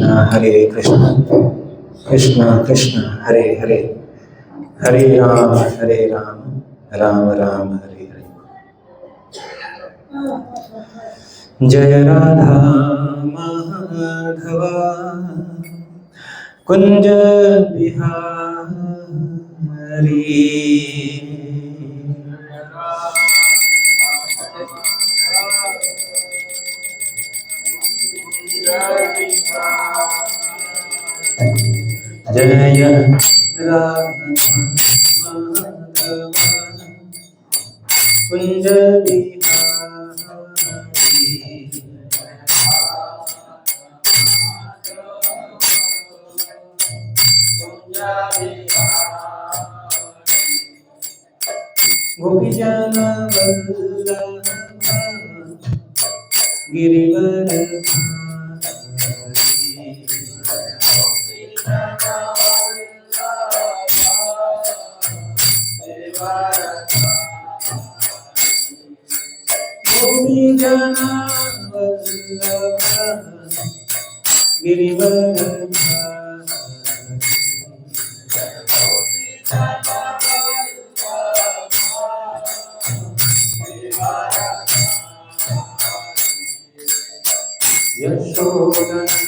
हरे कृष्ण कृष्ण कृष्ण हरे हरे हरे राम राम राम हरे हरे। जय राधा माधवा कुंज बिहारी। जय Radha Madhava Kunj Bihari. गोपीजन Vallabh Girivardhari. गोपीजन Vallabh Girivardhari. यशोदनंदन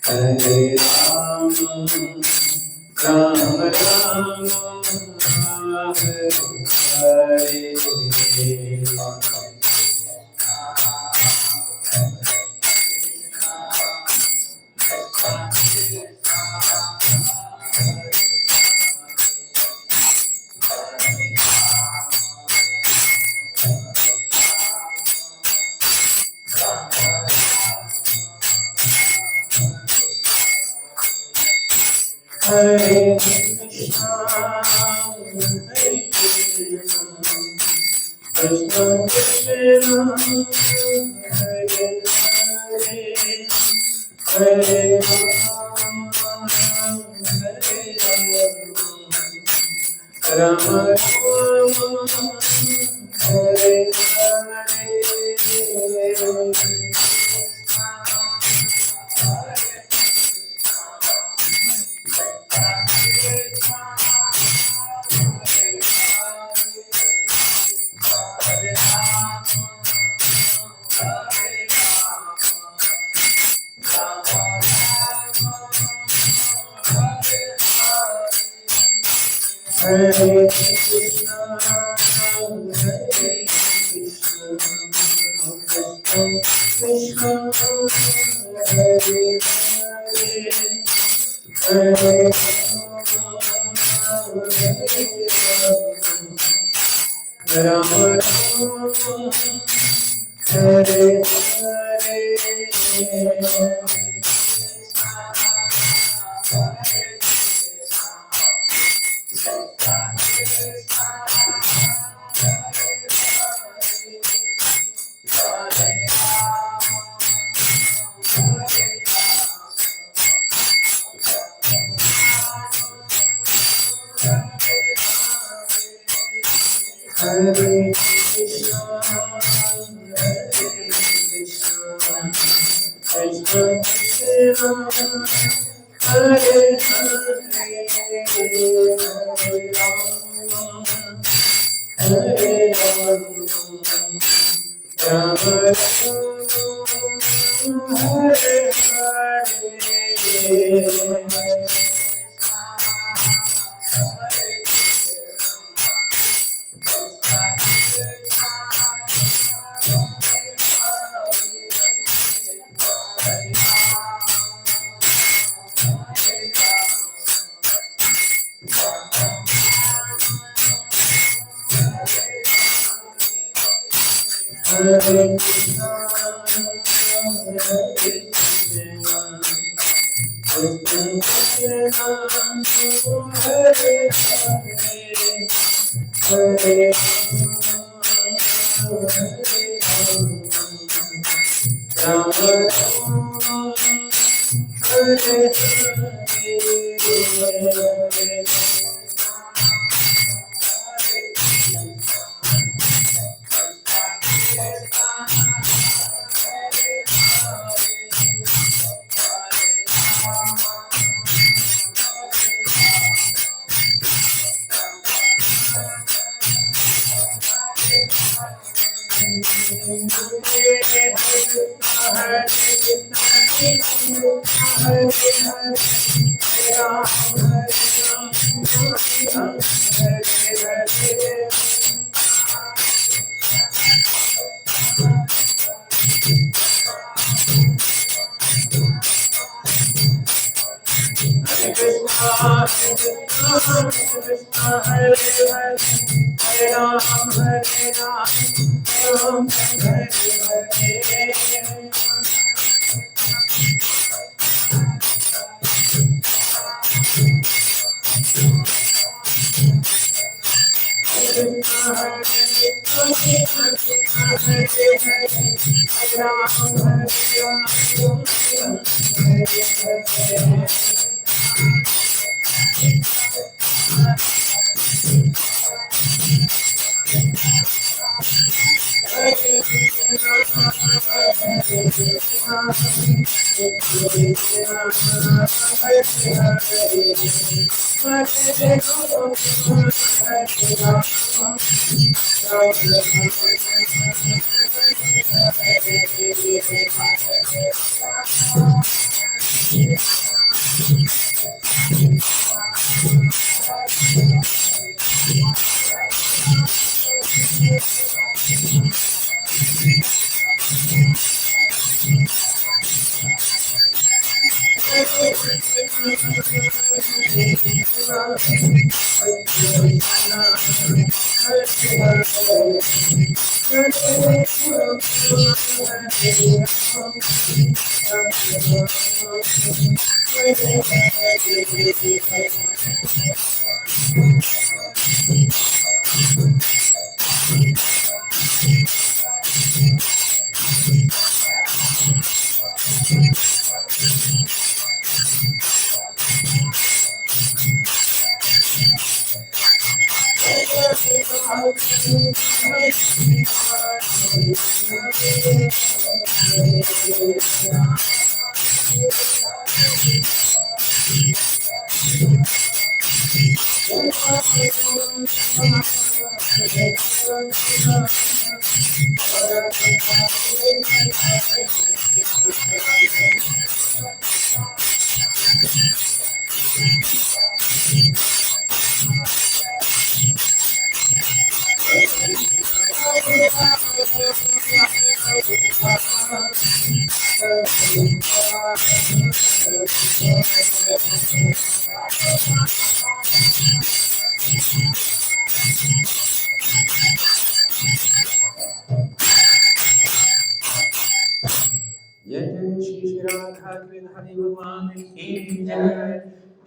Hare Ram, Ram Ram, Hare Hare। Hare Krishna, Hare Krishna, Krishna Krishna, Hare Hare, Hare Ram, Hare Ram, Hare Hare। Hare Krishna, Hare Krishna, Krishna Hare Hare, Hare Ram, Hare Hare। Hare Krishna, Hare Krishna, Krishna Krishna Hare Hare Hare Rama Hare Hare Krishna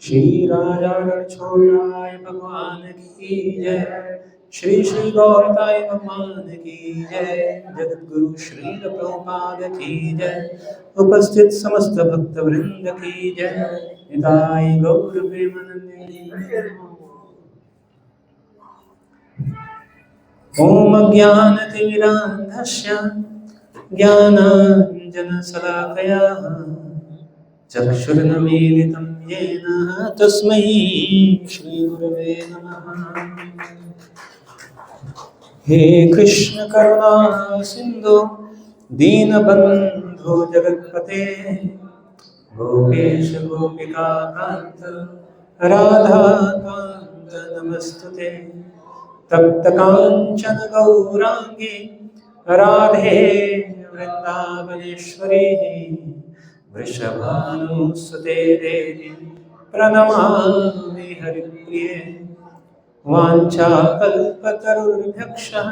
Shri राजा रणछोड़राय भगवान की जय। श्री श्री गौरताय भगवान की जय। जगत गुरु श्री प्रभुपाद की जय। उपस्थित समस्त भक्त वृंद की जय। निताय गौर प्रेमानंदे। ओम ज्ञानतिमिरान्धस्य ज्ञानाञ्जनशलाकया चक्षुर्नमीलितं येन तस्मै श्रीगुरवे नमः। हे कृष्ण करुणा सिंधु दीनबंधु जगत्पते गोपेश गोपिका कांत राधा कांत नमस्तुते। तप्त कांचन गौरांगी राधे वृंदावनेश्वरी वृषभानुसुते देवी प्रणमामि हरिप्रिये। वाञ्छाकल्पतरुर्भ्यक्षः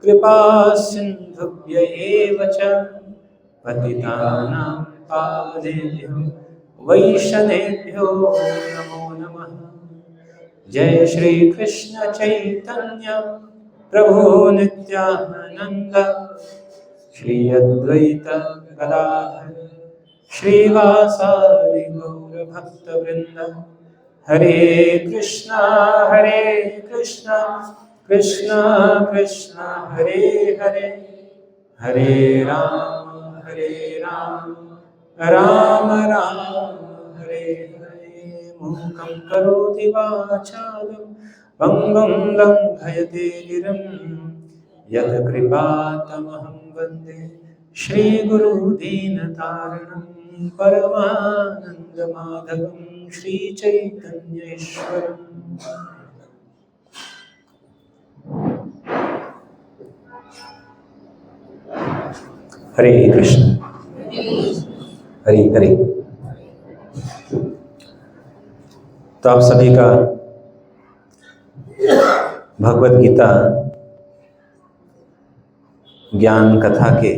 कृपा सिन्धुभ्य एव च पतितानां पावनेभ्यो वैष्णवेभ्यो नमो नमः। जय श्री कृष्ण चैतन्य प्रभु नित्यानंद श्री अद्वैत गदाधर श्रीवासादि गौर भक्तवृंद। हरे कृष्णा कृष्णा कृष्णा हरे हरे, हरे राम राम राम हरे हरे। मूकं करोति वाचालं पंगुं लंघयते गिरिं यत् कृपातमहं वन्दे श्रीगुरुदीनतारिणं परमानन्दमाधवं श्रीचैतन्येश्वरम्। हरे कृष्ण हरे हरे। तो आप सभी का भगवत गीता ज्ञान कथा के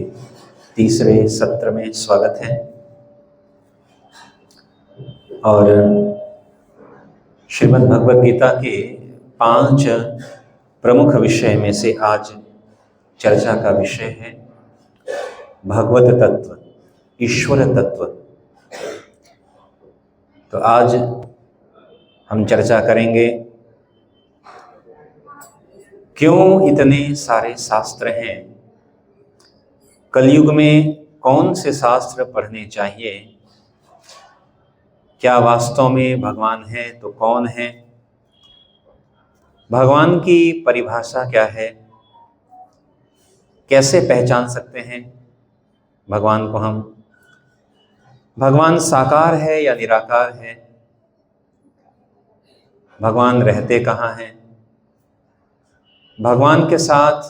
तीसरे सत्र में स्वागत है। और श्रीमद् भगवत गीता के 5 प्रमुख विषय में से आज चर्चा का विषय है भगवत तत्व, ईश्वर तत्व। तो आज हम चर्चा करेंगे क्यों इतने सारे शास्त्र हैं, कलयुग में कौन से शास्त्र पढ़ने चाहिए, क्या वास्तव में भगवान है तो कौन है, भगवान की परिभाषा क्या है, कैसे पहचान सकते हैं भगवान को हम, भगवान साकार है या निराकार है, भगवान रहते कहाँ हैं, भगवान के साथ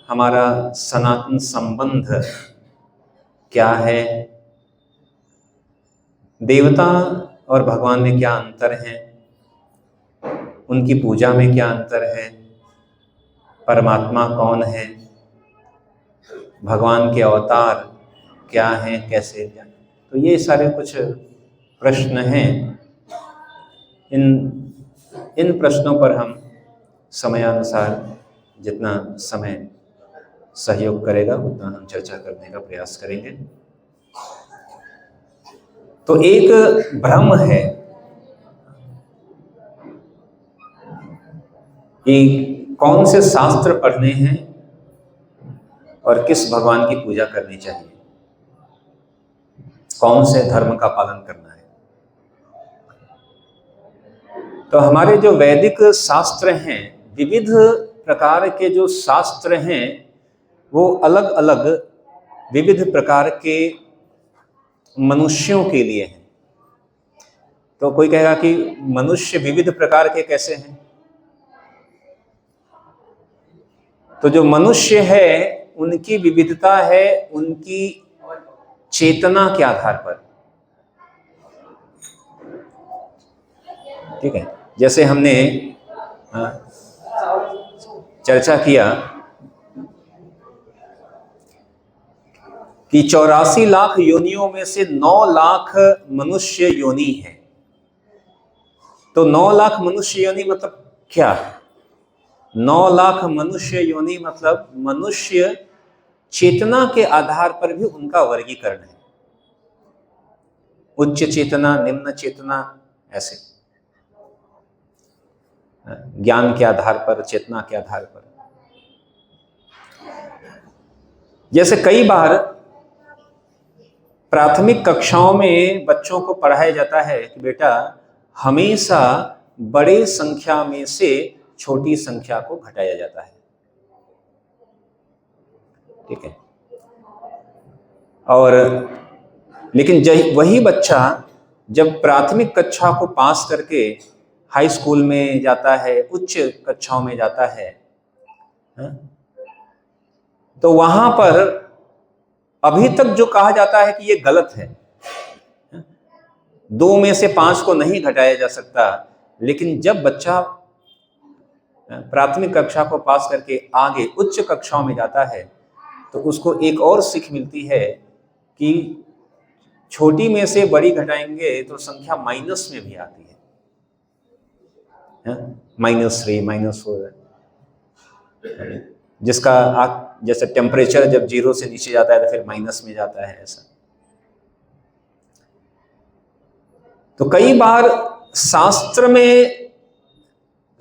हमारा सनातन संबंध क्या है, देवता और भगवान में क्या अंतर है, उनकी पूजा में क्या अंतर है, परमात्मा कौन है, भगवान के अवतार क्या हैं, कैसे क्या। तो ये सारे कुछ प्रश्न हैं। इन प्रश्नों पर हम समयानुसार जितना समय सहयोग करेगा उतना हम चर्चा करने का प्रयास करेंगे। तो एक भ्रम है कि कौन से शास्त्र पढ़ने हैं और किस भगवान की पूजा करनी चाहिए, कौन से धर्म का पालन करना है। तो हमारे जो वैदिक शास्त्र हैं, विविध प्रकार के जो शास्त्र हैं, वो अलग अलग विविध प्रकार के मनुष्यों के लिए हैं। तो कोई कहेगा कि मनुष्य विविध प्रकार के कैसे हैं? तो जो मनुष्य है उनकी विविधता है उनकी चेतना के आधार पर। ठीक है, जैसे हमने चर्चा किया कि 84 लाख योनियों में से 9 लाख मनुष्य योनि है। तो 9 लाख मनुष्य योनि मतलब क्या? 9 लाख मनुष्य योनि मतलब मनुष्य चेतना के आधार पर भी उनका वर्गीकरण है। उच्च चेतना, निम्न चेतना, ऐसे ज्ञान के आधार पर, चेतना के आधार पर। जैसे कई बार प्राथमिक कक्षाओं में बच्चों को पढ़ाया जाता है कि बेटा हमेशा बड़े संख्या में से छोटी संख्या को घटाया जाता है, ठीक है। और लेकिन वही बच्चा जब प्राथमिक कक्षा को पास करके हाई स्कूल में जाता है, उच्च कक्षाओं में जाता है, तो वहां पर अभी तक जो कहा जाता है कि ये गलत है, 2 में से 5 को नहीं घटाया जा सकता, लेकिन जब बच्चा प्राथमिक कक्षा को पास करके आगे उच्च कक्षाओं में जाता है तो उसको एक और सीख मिलती है कि छोटी में से बड़ी घटाएंगे तो संख्या माइनस में भी आती है, -3, -4, जिसका जैसे टेम्परेचर जब 0 से नीचे जाता है तो फिर माइनस में जाता है, ऐसा। तो कई बार शास्त्र में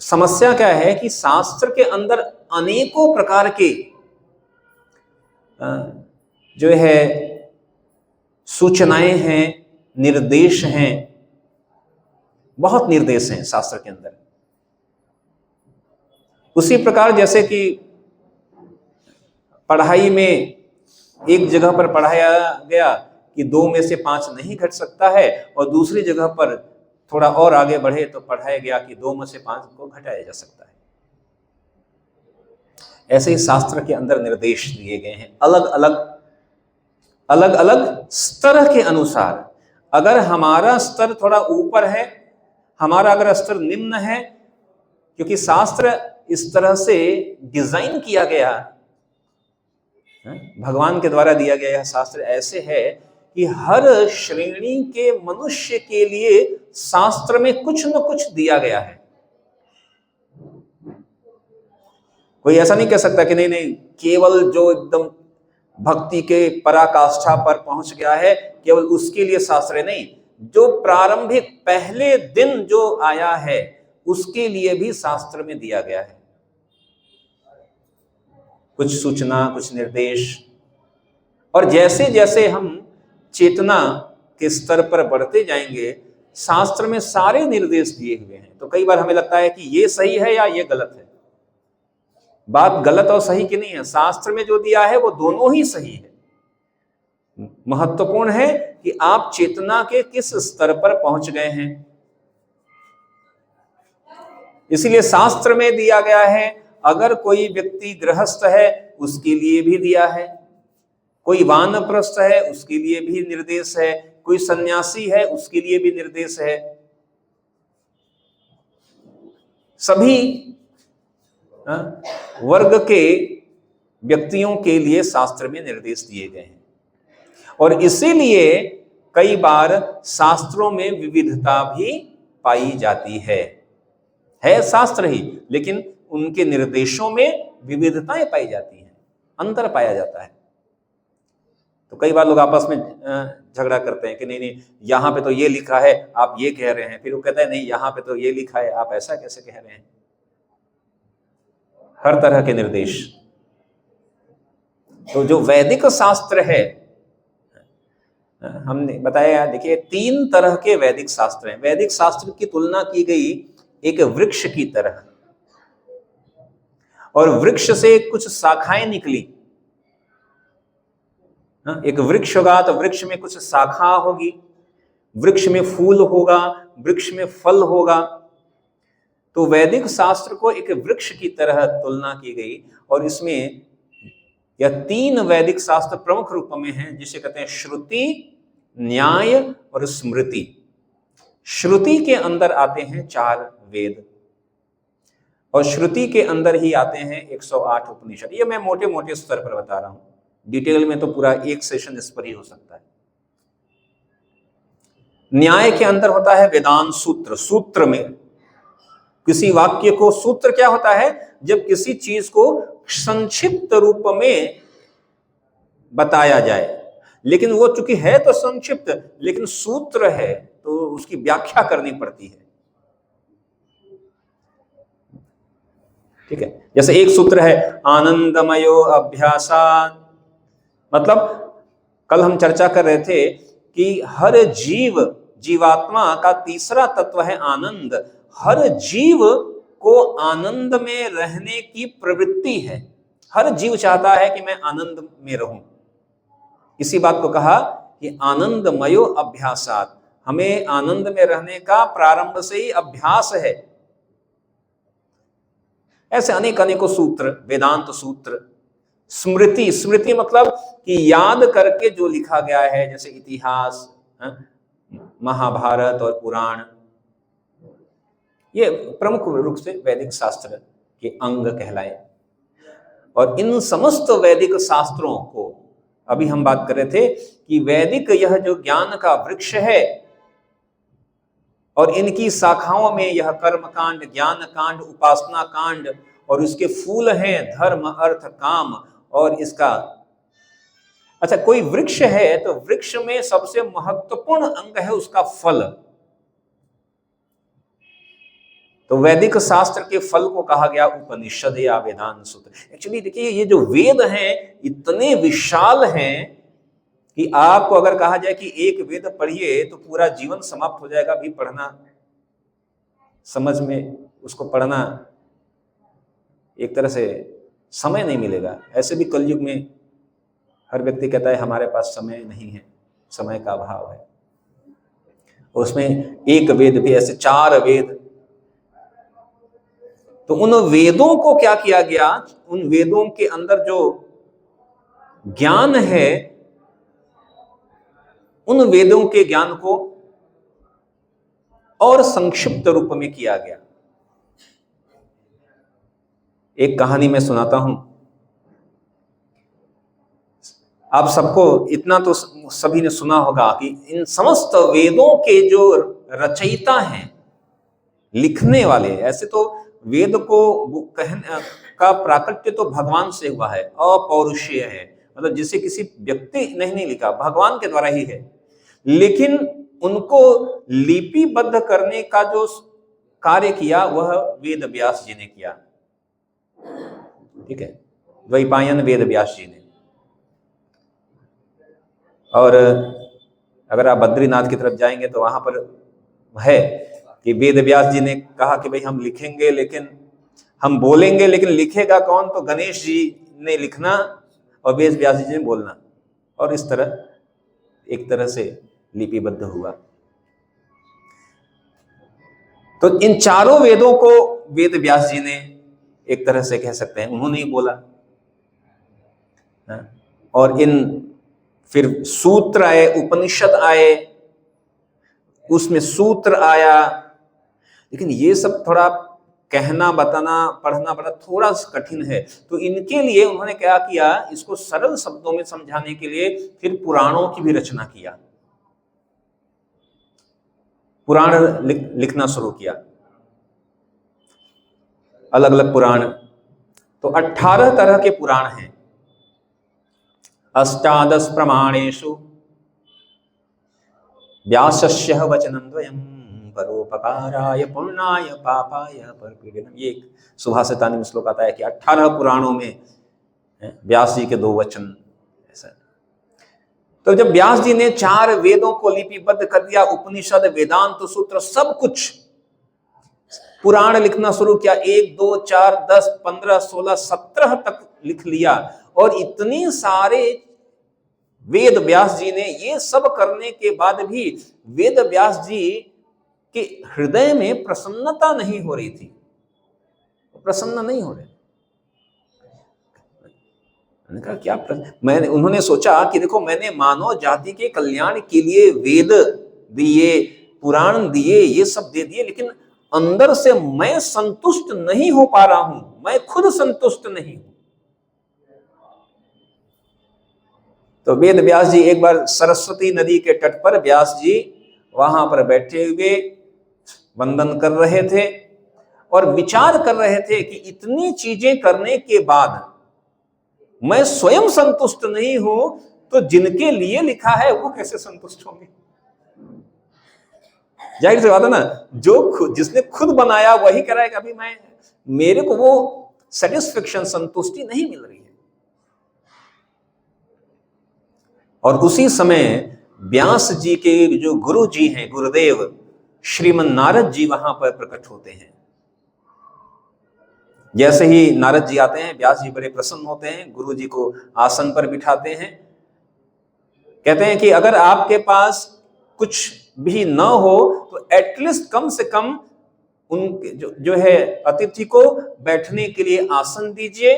समस्या क्या है कि शास्त्र के अंदर अनेकों प्रकार के जो है सूचनाएं हैं, निर्देश हैं, बहुत निर्देश हैं शास्त्र के अंदर। उसी प्रकार जैसे कि पढ़ाई में एक जगह पर पढ़ाया गया कि 2 में से 5 नहीं घट सकता है, और दूसरी जगह पर थोड़ा और आगे बढ़े तो पढ़ाया गया कि 2 में से 5 को घटाया जा सकता है। ऐसे ही शास्त्र के अंदर निर्देश दिए गए हैं अलग अलग स्तर के अनुसार। अगर हमारा स्तर थोड़ा ऊपर है, हमारा अगर स्तर निम्न है, क्योंकि शास्त्र इस तरह से डिजाइन किया गया, भगवान के द्वारा दिया गया यह शास्त्र ऐसे है कि हर श्रेणी के मनुष्य के लिए शास्त्र में कुछ न कुछ दिया गया है। कोई ऐसा नहीं कह सकता कि नहीं केवल जो एकदम भक्ति के पराकाष्ठा पर पहुंच गया है केवल उसके लिए शास्त्र है। नहीं, जो प्रारंभिक पहले दिन जो आया है उसके लिए भी शास्त्र में दिया गया है कुछ सूचना, कुछ निर्देश। और जैसे जैसे हम चेतना के स्तर पर बढ़ते जाएंगे, शास्त्र में सारे निर्देश दिए हुए हैं। तो कई बार हमें लगता है कि ये सही है या ये गलत है। बात गलत और सही की नहीं है, शास्त्र में जो दिया है वो दोनों ही सही है। महत्वपूर्ण है कि आप चेतना के किस स्तर पर पहुंच गए हैं। इसीलिए शास्त्र में दिया गया है, अगर कोई व्यक्ति गृहस्थ है उसके लिए भी दिया है, कोई वानप्रस्थ है उसके लिए भी निर्देश है, कोई सन्यासी है उसके लिए भी निर्देश है। सभी वर्ग के व्यक्तियों के लिए शास्त्र में निर्देश दिए गए हैं। और इसीलिए कई बार शास्त्रों में विविधता भी पाई जाती है शास्त्र ही, लेकिन उनके निर्देशों में विविधताएं पाई जाती हैं, अंतर पाया जाता है। तो कई बार लोग आपस में झगड़ा करते हैं कि नहीं यहां पे तो ये लिखा है आप ये कह रहे हैं, फिर वो कहता है नहीं यहां पे तो ये लिखा है आप ऐसा कैसे कह रहे हैं। हर तरह के निर्देश। तो जो वैदिक शास्त्र है, हमने बताया, देखिए 3 तरह के वैदिक शास्त्र हैं। वैदिक शास्त्र की तुलना की गई एक वृक्ष की तरह, और वृक्ष से कुछ शाखाएं निकली। एक वृक्ष होगा तो वृक्ष में कुछ शाखा होगी, वृक्ष में फूल होगा, वृक्ष में फल होगा। तो वैदिक शास्त्र को एक वृक्ष की तरह तुलना की गई, और इसमें यह 3 वैदिक शास्त्र प्रमुख रूप में हैं, जिसे कहते हैं श्रुति, न्याय और स्मृति। श्रुति के अंदर आते हैं 4 वेद, और श्रुति के अंदर ही आते हैं 108 उपनिषद। ये मैं मोटे मोटे स्तर पर बता रहा हूं, डिटेल में तो पूरा एक सेशन इस पर ही हो सकता है। न्याय के अंदर होता है वेदांत सूत्र। सूत्र में किसी वाक्य को, सूत्र क्या होता है, जब किसी चीज को संक्षिप्त रूप में बताया जाए, लेकिन वो चूंकि है तो संक्षिप्त, लेकिन सूत्र है तो उसकी व्याख्या करनी पड़ती है। ठीक है, जैसे एक सूत्र है आनंदमयो अभ्यासात्, मतलब कल हम चर्चा कर रहे थे कि हर जीव, जीवात्मा का तीसरा तत्व है आनंद। हर जीव को आनंद में रहने की प्रवृत्ति है। हर जीव चाहता है कि मैं आनंद में रहूं। इसी बात को कहा कि आनंदमयो अभ्यासात, हमें आनंद में रहने का प्रारंभ से ही अभ्यास है। ऐसे अनेक अनेकों सूत्र, वेदांत सूत्र, स्मृति, स्मृति मतलब कि याद करके जो लिखा गया है, जैसे इतिहास, महाभारत और पुराण, ये प्रमुख रूप से वैदिक शास्त्र के अंग कहलाए। और इन समस्त वैदिक शास्त्रों को अभी हम बात कर रहे थे कि वैदिक यह जो ज्ञान का वृक्ष है और इनकी शाखाओं में यह कर्म कांड, ज्ञान कांड, उपासना कांड और उसके फूल हैं धर्म, अर्थ, काम। और इसका अच्छा, कोई वृक्ष है तो वृक्ष में सबसे महत्वपूर्ण अंग है उसका फल। तो वैदिक शास्त्र के फल को कहा गया उपनिषद या वेदांत सूत्र। एक्चुअली देखिए, ये जो वेद हैं इतने विशाल हैं कि आपको अगर कहा जाए कि एक वेद पढ़िए तो पूरा जीवन समाप्त हो जाएगा। भी पढ़ना, समझ में उसको पढ़ना एक तरह से समय नहीं मिलेगा। ऐसे भी कलयुग में हर व्यक्ति कहता है हमारे पास समय नहीं है, समय का अभाव है। उसमें एक वेद भी, ऐसे 4 वेद। तो उन वेदों को क्या किया गया, उन वेदों के अंदर जो ज्ञान है, उन वेदों के ज्ञान को और संक्षिप्त रूप में किया गया। एक कहानी मैं सुनाता हूं। आप सबको इतना तो सभी ने सुना होगा कि इन समस्त वेदों के जो रचयिता हैं, लिखने वाले, ऐसे तो वेद को कहने का प्राकट्य तो भगवान से हुआ है, अपौरुषीय है, मतलब जिसे किसी व्यक्ति ने नहीं लिखा, भगवान के द्वारा ही है। लेकिन उनको लिपिबद्ध करने का जो कार्य किया वह वेद व्यास जी ने किया। ठीक है, द्वैपायन वेद व्यास जी ने। और अगर आप बद्रीनाथ की तरफ जाएंगे तो वहां पर है कि वेद व्यास जी ने कहा कि भाई हम लिखेंगे, लेकिन हम बोलेंगे, लेकिन लिखेगा कौन? तो गणेश जी ने लिखना और वेद व्यास जी ने बोलना। और इस तरह एक तरह से लिपिबद्ध हुआ। तो इन चारों वेदों को वेद व्यास जी ने एक तरह से कह सकते हैं उन्होंने ही बोला। और इन फिर सूत्र आए, उपनिषद आए, उसमें सूत्र आया। लेकिन ये सब थोड़ा कहना, बताना, पढ़ना बड़ा थोड़ा कठिन है। तो इनके लिए उन्होंने क्या किया, इसको सरल शब्दों में समझाने के लिए फिर पुराणों की भी रचना किया, पुराण लिखना शुरू किया, अलग अलग पुराण। तो 18 तरह के पुराण हैं। अष्टादश प्रमाणेषु व्यासस्य वचनं द्वयम् परोपकाराय पुण्याय पापाय परपीडनम्। ये एक सुभाषितानि में श्लोक आता है कि 18 पुराणों में व्यास जी के 2 वचन। ऐसा तो जब व्यास जी ने 4 वेदों को लिपिबद्ध कर दिया, उपनिषद, वेदांत सूत्र, सब कुछ, पुराण लिखना शुरू किया, 1 2 4 10 15 16 17 तक लिख लिया। और इतने सारे वेद व्यास जी ने, ये सब करने के बाद भी वेद व्यास जी के हृदय में प्रसन्नता नहीं हो रही थी, प्रसन्न नहीं हो रहे। मैंने कहा क्या मैंने उन्होंने सोचा कि देखो, मैंने मानव जाति के कल्याण के लिए वेद दिए, पुराण दिए, ये सब दे दिए, लेकिन अंदर से मैं संतुष्ट नहीं हो पा रहा हूं, मैं खुद संतुष्ट नहीं हूं। तो वेद व्यास जी एक बार सरस्वती नदी के तट पर, व्यास जी वहां पर बैठे हुए वंदन कर रहे थे और विचार कर रहे थे कि इतनी चीजें करने के बाद मैं स्वयं संतुष्ट नहीं हूं, तो जिनके लिए लिखा है वो कैसे संतुष्ट होंगे? जाहिर सी बात है ना, जो जिसने खुद बनाया वही कह रहा है कि अभी मेरे को वो सेटिस्फेक्शन, संतुष्टि नहीं मिल रही है। और उसी समय व्यास जी के जो गुरु जी हैं, गुरुदेव श्रीमन नारद जी वहां पर प्रकट होते हैं। जैसे ही नारद जी आते हैं, व्यास जी बड़े प्रसन्न होते हैं, गुरु जी को आसन पर बिठाते हैं, कहते हैं कि अगर आपके पास कुछ भी न हो तो एटलीस्ट कम से कम उनके जो है अतिथि को बैठने के लिए आसन दीजिए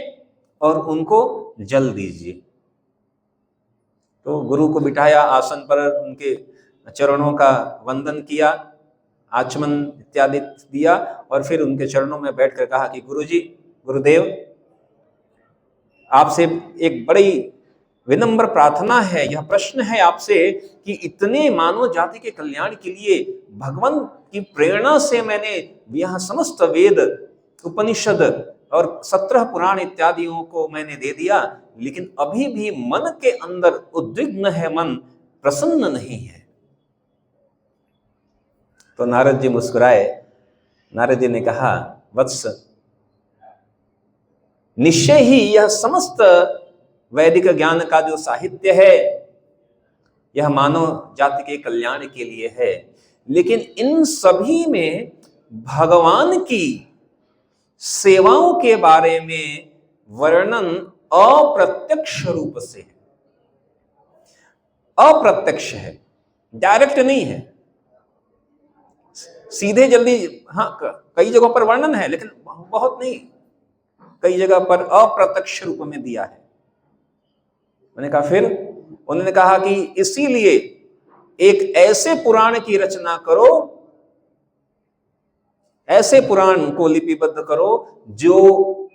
और उनको जल दीजिए। तो गुरु को बिठाया आसन पर, उनके चरणों का वंदन किया, आचमन इत्यादि दिया और फिर उनके चरणों में बैठकर कहा कि गुरुजी, गुरुदेव, आपसे एक बड़ी विनम्र प्रार्थना है, यह प्रश्न है आपसे कि इतने मानव जाति के कल्याण के लिए भगवान की प्रेरणा से मैंने यह समस्त वेद, उपनिषद और 17 पुराण इत्यादियों को मैंने दे दिया, लेकिन अभी भी मन के अंदर उद्विग्न है, मन प्रसन्न नहीं है। तो नारद जी मुस्कुराए। नारद जी ने कहा, वत्स, निश्चय ही यह समस्त वैदिक ज्ञान का जो साहित्य है यह मानव जाति के कल्याण के लिए है, लेकिन इन सभी में भगवान की सेवाओं के बारे में वर्णन अप्रत्यक्ष रूप से है, अप्रत्यक्ष है, डायरेक्ट नहीं है। सीधे जल्दी, हाँ, कई जगहों पर वर्णन है लेकिन बहुत नहीं, कई जगह पर अप्रत्यक्ष रूप में दिया है। मैंने कहा फिर? उन्होंने कहा कि इसीलिए एक ऐसे पुराण की रचना करो, ऐसे पुराण को लिपिबद्ध करो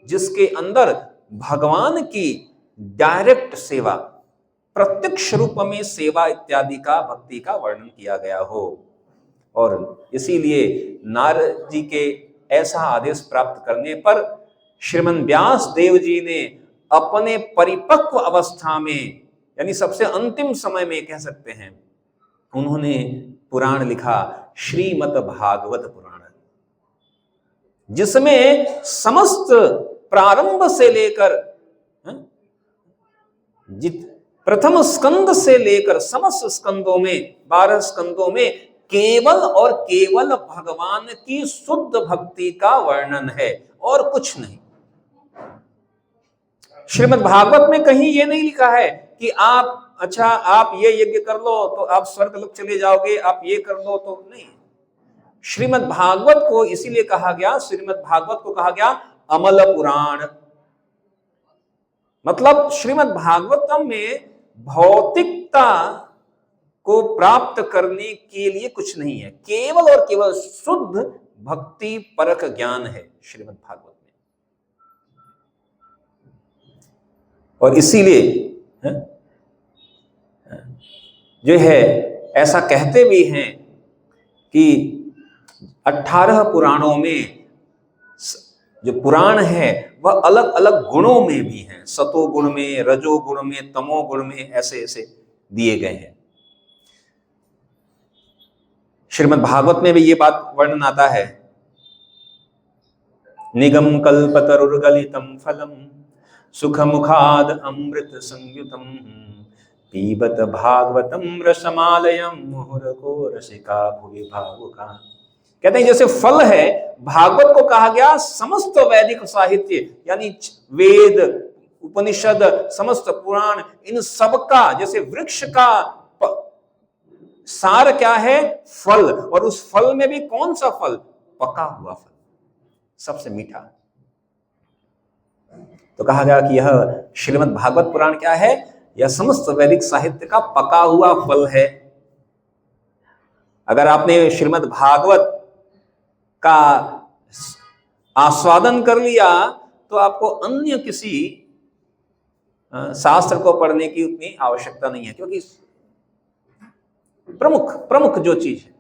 जिसके अंदर भगवान की डायरेक्ट सेवा, प्रत्यक्ष रूप में सेवा इत्यादि का, भक्ति का वर्णन किया गया हो। और इसीलिए नारद जी के ऐसा आदेश प्राप्त करने पर श्रीमन व्यास देव जी ने अपने परिपक्व अवस्था में, यानी सबसे अंतिम समय में कह सकते हैं, उन्होंने पुराण लिखा, श्रीमद् भागवत पुराण, जिसमें समस्त प्रारंभ से लेकर प्रथम स्कंद से लेकर समस्त स्कंदों में, 12 स्कंदों में केवल और केवल भगवान की शुद्ध भक्ति का वर्णन है और कुछ नहीं। श्रीमद् भागवत में कहीं ये नहीं लिखा है कि आप ये यज्ञ कर लो तो आप स्वर्ग लोक चले जाओगे, आप ये कर लो तो नहीं। श्रीमद् भागवत को इसीलिए कहा गया, श्रीमद् भागवत को कहा गया अमल पुराण। मतलब श्रीमद् भागवतम में भौतिकता को प्राप्त करने के लिए कुछ नहीं है, केवल और केवल शुद्ध भक्ति परक ज्ञान है श्रीमद् भागवत में। और इसीलिए जो है ऐसा कहते भी हैं कि 18 पुराणों में जो पुराण है वह अलग अलग गुणों में भी हैं, सतो गुण में, रजो गुण में, तमो गुण में, ऐसे ऐसे दिए गए हैं। श्रीमद् भागवत में भी ये बात वर्णन आता है, निगम कल्पतरुर्गलितम फलम सुख मुखाद अमृत संयुतम पीबत भागवतम रसमालयम मुहुरको रसिका भुवि भावुका। कहते हैं जैसे फल है, भागवत को कहा गया समस्त वैदिक साहित्य, यानी वेद, उपनिषद, समस्त पुराण, इन सब का, जैसे वृक्ष का सार क्या है? फल। और उस फल में भी कौन सा फल? पका हुआ फल, सबसे मीठा। तो कहा गया कि यह श्रीमद् भागवत पुराण क्या है? यह समस्त वैदिक साहित्य का पका हुआ फल है। अगर आपने श्रीमद् भागवत का आस्वादन कर लिया तो आपको अन्य किसी शास्त्र को पढ़ने की उतनी आवश्यकता नहीं है, क्योंकि प्रमुख जो चीज है।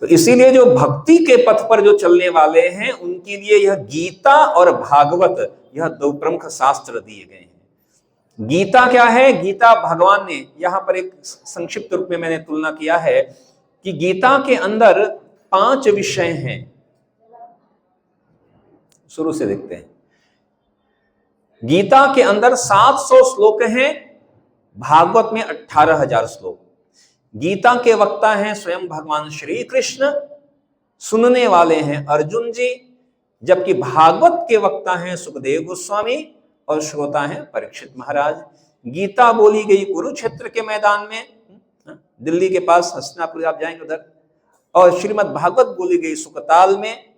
तो इसीलिए जो भक्ति के पथ पर जो चलने वाले हैं उनके लिए यह गीता और भागवत, यह 2 प्रमुख शास्त्र दिए गए हैं। गीता क्या है? गीता भगवान ने, यहां पर एक संक्षिप्त रूप में मैंने तुलना किया है कि गीता के अंदर 5 विषय हैं। शुरू से देखते हैं। गीता के अंदर 700 श्लोक हैं, भागवत में 18,000 श्लोक। गीता के वक्ता हैं स्वयं भगवान श्री कृष्ण, सुनने वाले हैं अर्जुन जी, जबकि भागवत के वक्ता हैं सुखदेव गोस्वामी और श्रोता हैं परीक्षित महाराज। गीता बोली गई कुरुक्षेत्र के मैदान में, दिल्ली के पास हस्तिनापुर आप जाएंगे उधर, और श्रीमद् भागवत बोली गई सुकताल में।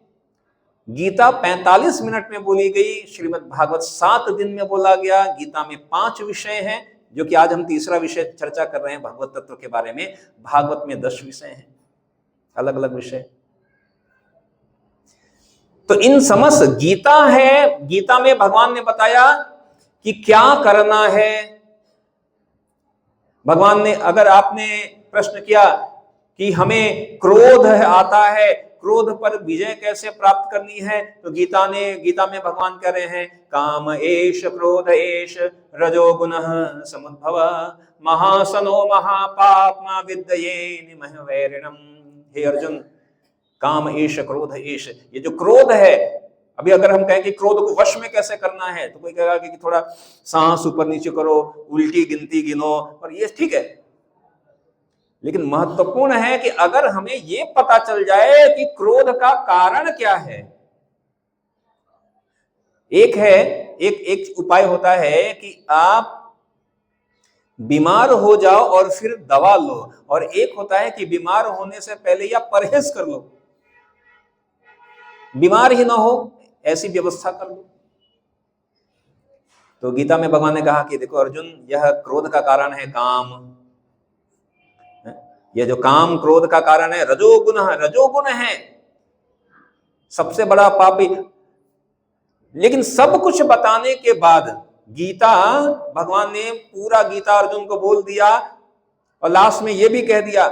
गीता 45 मिनट में बोली गई, श्रीमद् भागवत 7 दिन में बोला गया। गीता में 5 विषय हैं, जो कि आज हम तीसरा विषय चर्चा कर रहे हैं भगवत तत्व के बारे में। भागवत में 10 विषय हैं, अलग अलग विषय। तो इन समस्त गीता है, गीता में भगवान ने बताया कि क्या करना है। भगवान ने, अगर आपने प्रश्न किया कि हमें क्रोध आता है, क्रोध पर विजय कैसे प्राप्त करनी है, तो गीता में भगवान कह रहे हैं काम एष क्रोध एष रजोगुणः समुद्भव महासनो महापाप्मा विद्येन महवैरिणम्। हे अर्जुन, काम एष क्रोध एष, ये जो क्रोध है, अभी अगर हम कहें कि क्रोध को वश में कैसे करना है, तो कोई कहेगा कि थोड़ा सांस ऊपर नीचे करो, उल्टी गिनती गिनो, और ये ठीक है। लेकिन महत्वपूर्ण है कि अगर हमें ये पता चल जाए कि क्रोध का कारण क्या है। एक उपाय होता है कि आप बीमार हो जाओ और फिर दवा लो, और एक होता है कि बीमार होने से पहले या परहेज कर लो, बीमार ही ना हो ऐसी व्यवस्था कर लो। तो गीता में भगवान ने कहा कि देखो अर्जुन, यह क्रोध का कारण है काम, यह जो काम क्रोध का कारण है रजोगुण है, सबसे बड़ा पापी। लेकिन सब कुछ बताने के बाद गीता, भगवान ने पूरा गीता अर्जुन को बोल दिया, और लास्ट में यह भी कह दिया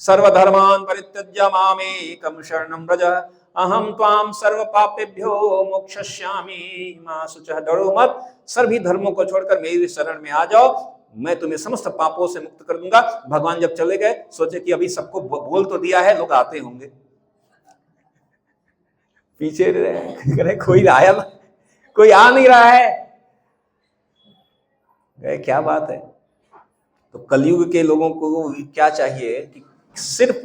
सर्वधर्मान् परित्यज्य मामेकं शरणं व्रज अहम त्वाम सर्व पापेभ्यो मोक्षयिष्यामि मा शुचः। डरो मत, सभी धर्मों को छोड़कर मेरी शरण में आ जाओ, मैं तुम्हें समस्त पापों से मुक्त कर दूंगा। भगवान जब चले गए, सोचे कि अभी सबको बोल तो दिया है, लोग आते होंगे, पीछे रहे, कोई आया ना, कोई आ नहीं रहा है, क्या बात है। तो कलयुग के लोगों को क्या चाहिए कि सिर्फ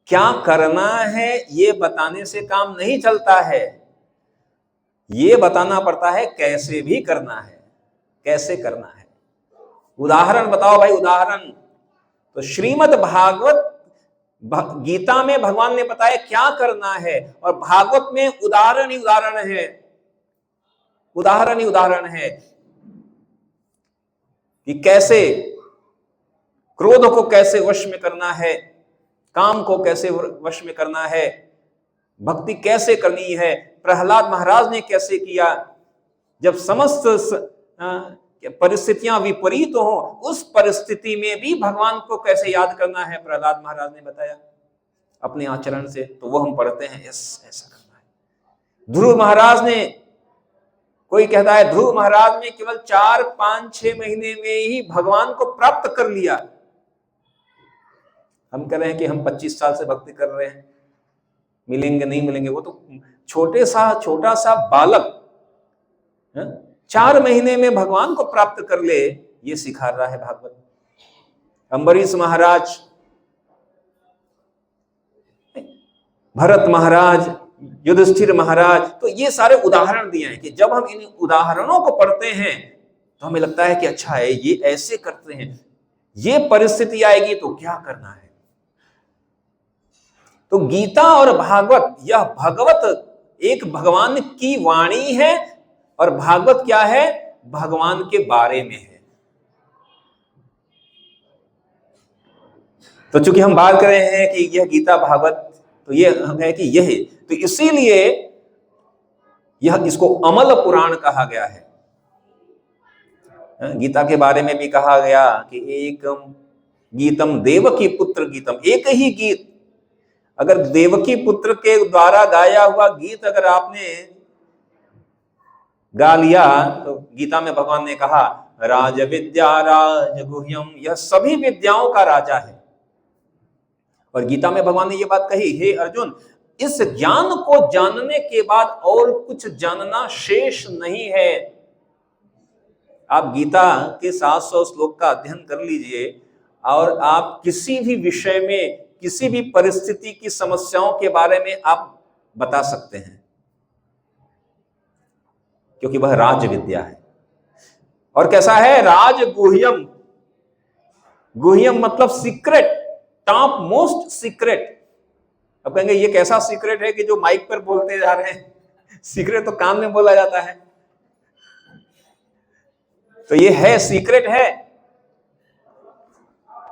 क्या करना है ये बताने से काम नहीं चलता है, ये बताना पड़ता है कैसे भी करना है, कैसे करना है। उदाहरण बताओ भाई, उदाहरण। तो श्रीमद् भागवत गीता में भगवान ने बताया क्या करना है, और भागवत में उदाहरण ही उदाहरण है, उदाहरण ही उदाहरण है कि कैसे क्रोध को कैसे वश में करना है, काम को कैसे वश में करना है, भक्ति कैसे करनी है। प्रहलाद महाराज ने कैसे किया, जब समस्त परिस्थितियां विपरीत हो, उस परिस्थिति में भी भगवान को कैसे याद करना है, प्रहलाद महाराज ने बताया अपने आचरण से। तो वो हम पढ़ते हैं, यस ऐसा करना है। ध्रुव महाराज ने, कोई कहता है ध्रुव महाराज ने केवल 4, 5, 6 महीने में ही भगवान को प्राप्त कर लिया। हम कह रहे हैं कि हम 25 साल से भक्ति कर रहे हैं, मिलेंगे नहीं मिलेंगे। वो तो छोटा सा बालक 4 महीने में भगवान को प्राप्त कर ले, ये सिखा रहा है भागवत। अम्बरीश महाराज, भरत महाराज, युधिष्ठिर महाराज, तो ये सारे उदाहरण दिए हैं कि जब हम इन उदाहरणों को पढ़ते हैं तो हमें लगता है कि अच्छा है, ये ऐसे करते हैं, ये परिस्थिति आएगी तो क्या करना है। तो गीता और भागवत, यह भगवत एक भगवान की वाणी है, और भागवत क्या है, भगवान के बारे में है। तो चूंकि हम बात कर रहे हैं कि यह गीता भागवत, तो यह है कि यह, तो इसीलिए यह इसको अमल पुराण कहा गया है। गीता के बारे में भी कहा गया कि एकम गीतम देवकी पुत्र गीतम, एक ही गीत, अगर देवकी पुत्र के द्वारा गाया हुआ गीत अगर आपने गा लिया, तो गीता में भगवान ने कहा राज विद्या राज गुह्यम, यह सभी विद्याओं का राजा है। और गीता में भगवान ने यह बात कही, हे अर्जुन, इस ज्ञान को जानने के बाद और कुछ जानना शेष नहीं है। आप गीता के 700 श्लोक का अध्ययन कर लीजिए और आप किसी भी विषय में, किसी भी परिस्थिति की समस्याओं के बारे में आप बता सकते हैं, क्योंकि वह राज विद्या है। और कैसा है? राज गुह्यम। गुह्यम मतलब सीक्रेट, टॉप मोस्ट सीक्रेट। अब कहेंगे ये कैसा सीक्रेट है कि जो माइक पर बोलते जा रहे हैं? सीक्रेट तो कान में बोला जाता है, तो ये है, सीक्रेट है,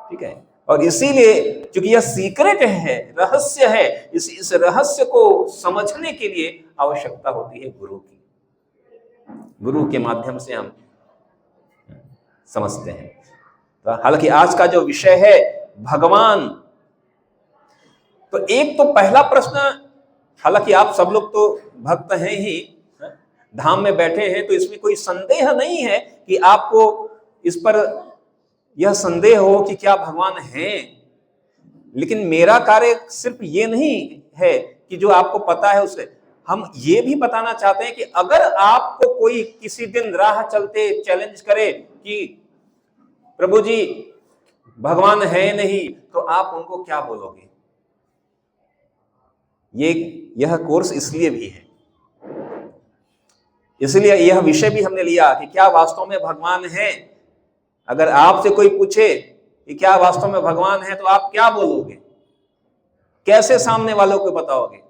ठीक है। और इसीलिए क्योंकि यह सीक्रेट है, रहस्य है, इस रहस्य को समझने के लिए आवश्यकता होती है गुरु की। गुरु के माध्यम से हम समझते हैं। तो हालांकि आज का जो विषय है भगवान, तो एक तो पहला प्रश्न, हालांकि आप सब लोग तो भक्त हैं ही, धाम में बैठे हैं, तो इसमें कोई संदेह नहीं है कि आपको इस पर यह संदेह हो कि क्या भगवान है। लेकिन मेरा कार्य सिर्फ ये नहीं है कि जो आपको पता है उसे, हम ये भी बताना चाहते हैं कि अगर आपको कोई किसी दिन राह चलते चैलेंज करे कि प्रभु जी भगवान है नहीं, तो आप उनको क्या बोलोगे? यह कोर्स इसलिए भी है, इसलिए यह विषय भी हमने लिया कि क्या वास्तव में भगवान है। अगर आपसे कोई पूछे कि क्या वास्तव में भगवान है, तो आप क्या बोलोगे? कैसे सामने वालों को बताओगे?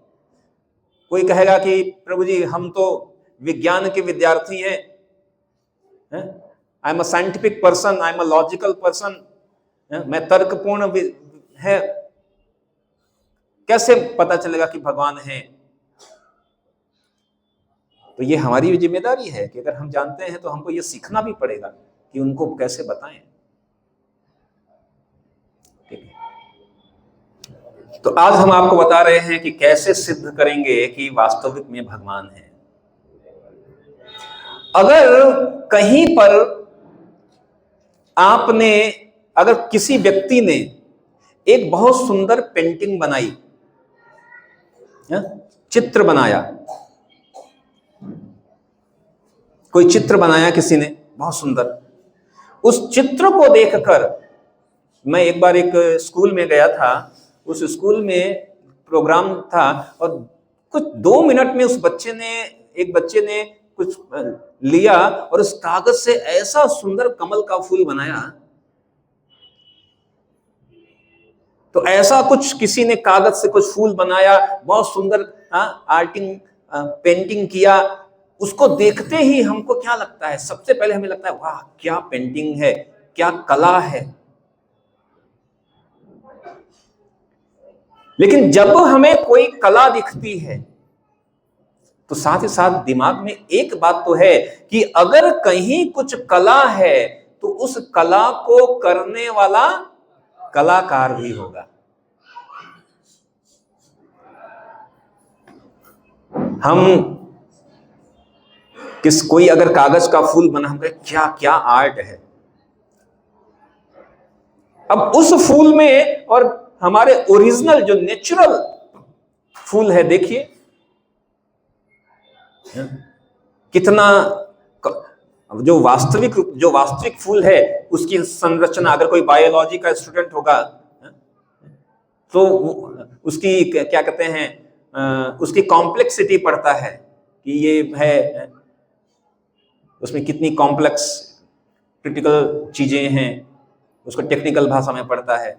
कोई कहेगा कि प्रभु जी हम तो विज्ञान के विद्यार्थी हैं, I am a scientific person, I am a logical person, मैं तर्कपूर्ण है, कैसे पता चलेगा कि भगवान है? तो ये हमारी भी जिम्मेदारी है कि अगर हम जानते हैं तो हमको ये सीखना भी पड़ेगा कि उनको कैसे बताएं। ठीक है, तो आज हम आपको बता रहे हैं कि कैसे सिद्ध करेंगे कि वास्तविक में भगवान है। अगर कहीं पर आपने, अगर किसी व्यक्ति ने एक बहुत सुंदर पेंटिंग बनाई, चित्र बनाया, कोई चित्र बनाया किसी ने बहुत सुंदर, उस चित्र को देखकर, मैं एक बार एक स्कूल में गया था, उस स्कूल में प्रोग्राम था और कुछ 2 मिनट में उस बच्चे ने, एक बच्चे ने कुछ लिया और उस कागज से ऐसा सुंदर कमल का फूल बनाया। तो ऐसा कुछ किसी ने कागज से कुछ फूल बनाया, बहुत सुंदर आर्टिंग पेंटिंग किया। उसको देखते ही हमको क्या लगता है? सबसे पहले हमें लगता है वाह क्या पेंटिंग है, क्या कला है। लेकिन जब हमें कोई कला दिखती है तो साथ ही साथ दिमाग में एक बात तो है कि अगर कहीं कुछ कला है तो उस कला को करने वाला कलाकार भी होगा। हम कोई अगर कागज का फूल बना, हम कहें क्या क्या आर्ट है। अब उस फूल में और हमारे ओरिजिनल जो नेचुरल फूल है, देखिए कितना, जो वास्तविक फूल है उसकी संरचना, अगर कोई बायोलॉजी का स्टूडेंट होगा तो उसकी क्या कहते हैं, उसकी कॉम्प्लेक्सिटी पढ़ता है कि ये है, उसमें कितनी कॉम्प्लेक्स क्रिटिकल चीजें हैं, उसको टेक्निकल भाषा में पढ़ता है।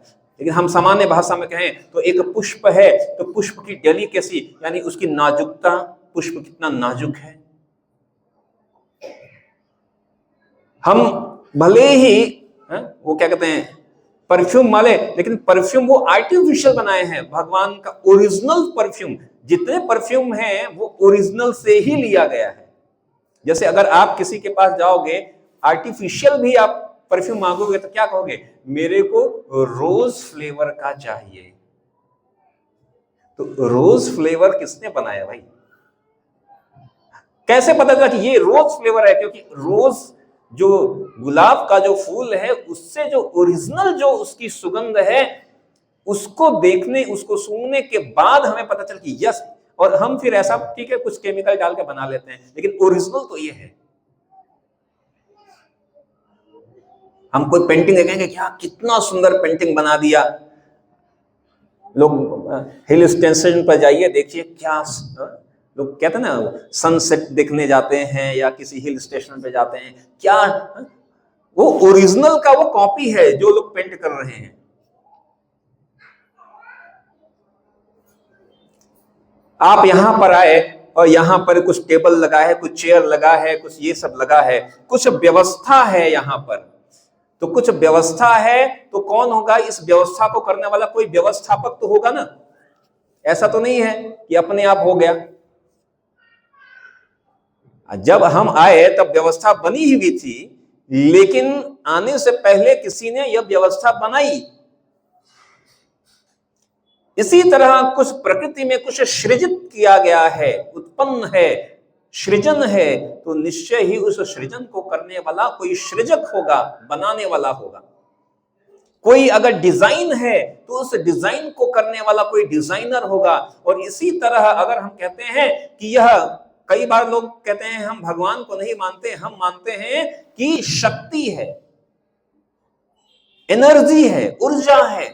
लेकिन हम सामान्य भाषा में कहें तो एक पुष्प है तो पुष्प की डेलिकेसी, यानी उसकी नाजुकता, पुष्प कितना नाजुक है। हम भले ही वो क्या कहते हैं परफ्यूम वाले, लेकिन परफ्यूम वो आर्टिफिशियल बनाए हैं। भगवान का ओरिजिनल परफ्यूम, जितने परफ्यूम हैं वो ओरिजिनल से ही लिया गया है। जैसे अगर आप किसी के पास जाओगे, आर्टिफिशियल भी आप परफ्यूम मांगोगे तो क्या कहोगे? मेरे को रोज फ्लेवर का चाहिए। तो रोज फ्लेवर किसने बनाया भाई? कैसे पता चला कि ये रोज फ्लेवर है? क्योंकि रोज जो गुलाब का जो फूल है उससे जो ओरिजिनल जो उसकी सुगंध है उसको देखने, उसको सूंघने के बाद हमें पता चल कि यस, और हम फिर ऐसा ठीक है कुछ केमिकल डाल के बना लेते हैं, लेकिन ओरिजिनल तो ये है। हम कोई पेंटिंग देखेंगे, क्या कितना सुंदर पेंटिंग बना दिया। लोग हिल स्टेशन पर जाइए, देखिए क्या लोग कहते हैं ना, सनसेट देखने जाते हैं या किसी हिल स्टेशन पे जाते हैं, क्या वो ओरिजिनल का वो कॉपी है जो लोग पेंट कर रहे हैं। आप यहां पर आए और यहां पर कुछ टेबल लगा है, कुछ चेयर लगा है, कुछ ये सब लगा है, कुछ व्यवस्था है यहां पर, तो कुछ व्यवस्था है, तो कौन होगा इस व्यवस्था को करने वाला? कोई व्यवस्थापक तो होगा ना। ऐसा तो नहीं है कि अपने आप हो गया। जब हम आए तब व्यवस्था बनी हुई थी, लेकिन आने से पहले किसी ने यह व्यवस्था बनाई। इसी तरह कुछ प्रकृति में कुछ सृजित किया गया है, उत्पन्न है, सृजन है, तो निश्चय ही उस सृजन को करने वाला कोई सृजक होगा, बनाने वाला होगा। कोई अगर डिजाइन है तो उस डिजाइन को करने वाला कोई डिजाइनर होगा। और इसी तरह अगर हम कहते हैं कि यह, कई बार लोग कहते हैं हम भगवान को नहीं मानते, हम मानते हैं कि शक्ति है, एनर्जी है, ऊर्जा है।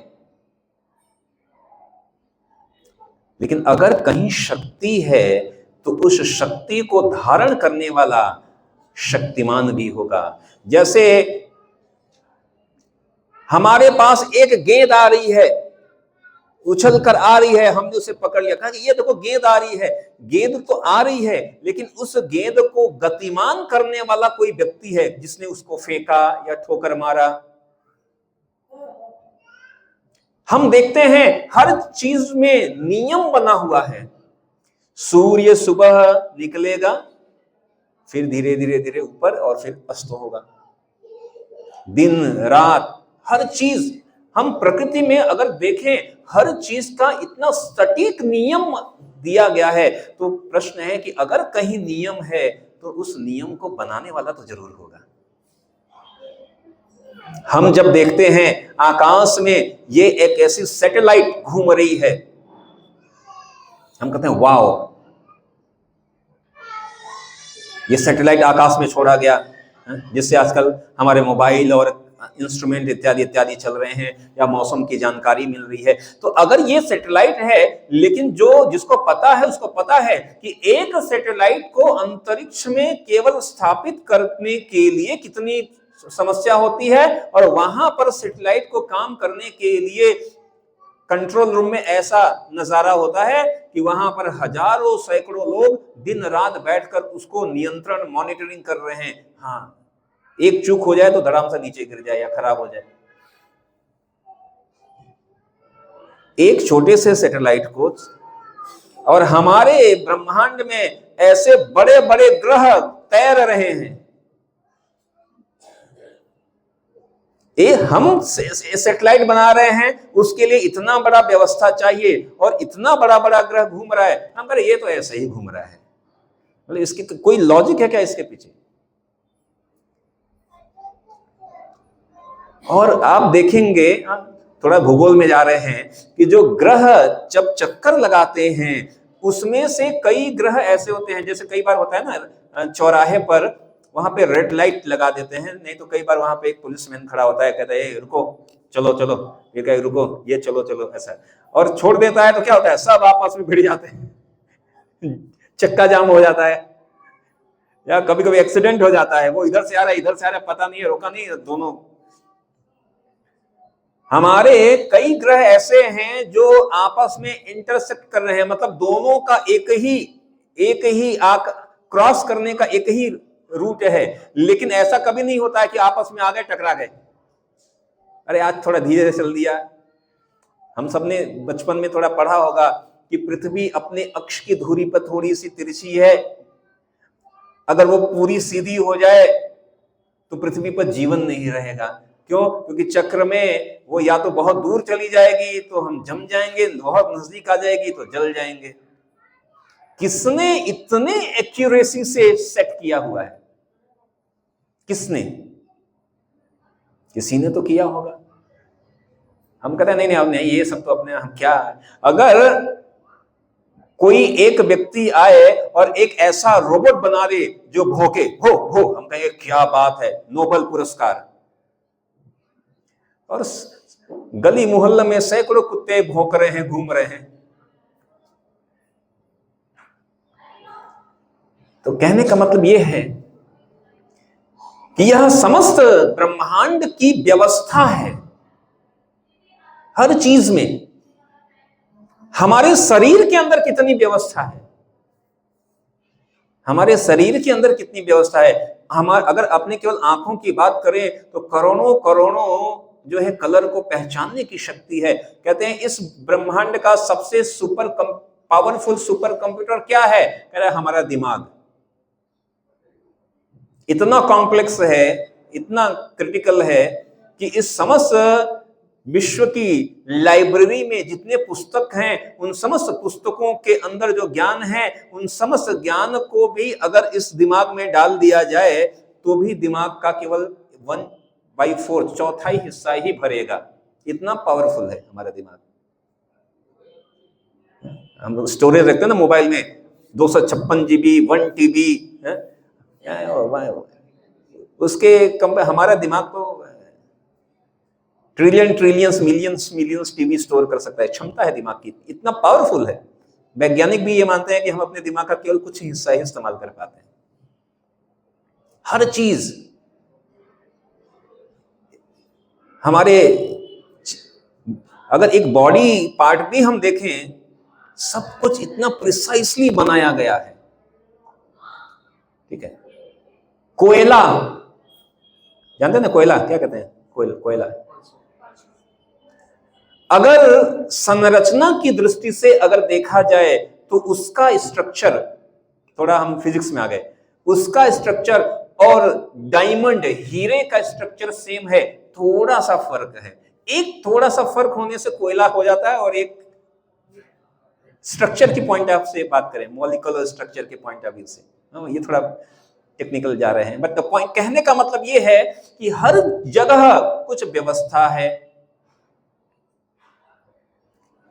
लेकिन अगर कहीं शक्ति है तो उस शक्ति को धारण करने वाला शक्तिमान भी होगा। जैसे हमारे पास एक गेंद आ रही है, उछल कर आ रही है, हमने उसे पकड़ लिया, कहा कि ये देखो गेंद आ रही है। गेंद तो आ रही है, लेकिन उस गेंद को गतिमान करने वाला कोई व्यक्ति है जिसने उसको फेंका या ठोकर मारा। हम देखते हैं हर चीज में नियम बना हुआ है। सूर्य सुबह निकलेगा, फिर धीरे धीरे धीरे ऊपर और फिर अस्त होगा। दिन रात हर चीज, हम प्रकृति में अगर देखें, हर चीज का इतना सटीक नियम दिया गया है। तो प्रश्न है कि अगर कहीं नियम है तो उस नियम को बनाने वाला तो जरूर होगा। हम जब देखते हैं आकाश में ये एक ऐसी सैटेलाइट घूम रही है, हम कहते हैं वाओ, ये सैटेलाइट आकाश में छोड़ा गया, जिससे आजकल हमारे मोबाइल और इंस्ट्रूमेंट इत्यादि इत्यादि चल रहे हैं, या मौसम की जानकारी मिल रही है। तो अगर ये सैटेलाइट है, लेकिन जो जिसको पता है उसको पता है कि एक सैटेलाइट को अंतरिक्ष में केवल स्थापित करने के लिए कितनी समस्या होती है, और वहां पर सैटेलाइट को काम करने के लिए कंट्रोल रूम में ऐसा नजारा होता है कि वहां पर हजारों सैकड़ों लोग दिन रात बैठकर उसको नियंत्रण, मॉनिटरिंग कर रहे हैं। हाँ, एक चूक हो जाए तो धड़ाम से नीचे गिर जाए या खराब हो जाए। एक छोटे से सैटेलाइट को, और हमारे ब्रह्मांड में ऐसे बड़े बड़े ग्रह तैर रहे हैं। हम सैटेलाइट बना रहे हैं, उसके लिए इतना बड़ा व्यवस्था चाहिए, और इतना बड़ा बड़ा ग्रह घूम रहा है। हम कह रहे ये तो ऐसे ही घूम रहा है, मतलब इसकी कोई लॉजिक है क्या इसके पीछे? और आप देखेंगे, थोड़ा भूगोल में जा रहे हैं, कि जो ग्रह जब चक्कर लगाते हैं उसमें से कई ग्रह ऐसे होते हैं, जैसे कई बार होता है ना चौराहे पर, वहां पे रेड लाइट लगा देते हैं, नहीं तो कई बार वहां पे एक पुलिसमैन खड़ा होता है, कहता है रुको, चलो चलो, ये कहे रुको, ये चलो चलो, ऐसा, और छोड़ देता है तो क्या होता है, सब आपस में भिड़ जाते हैं, चक्का जाम हो जाता है, या कभी कभी एक्सीडेंट हो जाता है, वो इधर से आ रहा है इधर से आ रहा है, पता नहीं है, रोका नहीं, दोनों। हमारे कई ग्रह ऐसे हैं जो आपस में इंटरसेक्ट कर रहे हैं, मतलब दोनों का एक ही क्रॉस करने का एक ही रूट है, लेकिन ऐसा कभी नहीं होता है कि आपस में आ गए टकरा गए, अरे आज थोड़ा धीरे से चल दिया। हम सबने बचपन में थोड़ा पढ़ा होगा कि पृथ्वी अपने अक्ष की धुरी पर थोड़ी सी तिरछी है, अगर वो पूरी सीधी हो जाए तो पृथ्वी पर जीवन नहीं रहेगा। क्यों? क्योंकि चक्र में वो या तो बहुत दूर चली जाएगी तो हम जम जाएंगे, बहुत नजदीक आ जाएगी तो जल जाएंगे। किसने इतने एक्यूरेसी से सेट किया हुआ है? किसने? किसी ने तो किया होगा। हम कहते हैं नहीं नहीं, अब नहीं, ये सब तो अपने हम क्या है। अगर कोई एक व्यक्ति आए और एक ऐसा रोबोट बना दे जो भौंके, हो हम कहेंगे क्या बात है, नोबेल पुरस्कार। और गली मोहल्ले में सैकड़ों कुत्ते भौंक रहे हैं, घूम रहे हैं। तो कहने का मतलब यह है कि यह समस्त ब्रह्मांड की व्यवस्था है, हर चीज में। हमारे शरीर के अंदर कितनी व्यवस्था है, हमारे शरीर के अंदर कितनी व्यवस्था है। अगर अपने केवल आंखों की बात करें तो करोड़ों करोड़ों जो है कलर को पहचानने की शक्ति है। कहते हैं इस ब्रह्मांड का सबसे पावरफुल सुपर कंप्यूटर क्या है? कह रहा है हमारा दिमाग। इतना कॉम्प्लेक्स है, इतना क्रिटिकल है कि इस समस्त विश्व की लाइब्रेरी में जितने पुस्तक हैं, उन समस्त पुस्तकों के अंदर जो ज्ञान है, उन समस्त ज्ञान को भी अगर इस दिमाग में डाल दिया जाए तो भी दिमाग का केवल 1/4 चौथाई हिस्सा ही भरेगा। इतना पावरफुल है हमारा दिमाग। हम स्टोरेज रखते हैं ना मोबाइल में, 256 GB 1 TB, उसके हमारा दिमाग तो ट्रिलियंस मिलियंस टीबी स्टोर कर सकता है। क्षमता है दिमाग की, इतना पावरफुल है। वैज्ञानिक भी ये मानते हैं कि हम अपने दिमाग का केवल कुछ हिस्सा ही इस्तेमाल कर पाते हैं। हर चीज हमारे, अगर एक बॉडी पार्ट भी हम देखें, सब कुछ इतना प्रिसाइसली बनाया गया है। ठीक है, कोयला जानते हैं ना, कोयला क्या कहते हैं? कोयला अगर संरचना की दृष्टि से अगर देखा जाए तो उसका स्ट्रक्चर, थोड़ा हम फिजिक्स में आ गए, उसका स्ट्रक्चर और डायमंड हीरे का स्ट्रक्चर सेम है, थोड़ा सा फर्क है। एक थोड़ा सा फर्क होने से कोयला हो जाता है, और एक स्ट्रक्चर की पॉइंट ऑफ से बात करें, मॉलिक्यूलर स्ट्रक्चर के पॉइंट ऑफ व्यू से, ये थोड़ा टेक्निकल जा रहे हैं, बट द पॉइंट कहने का मतलब ये है कि हर जगह कुछ व्यवस्था है।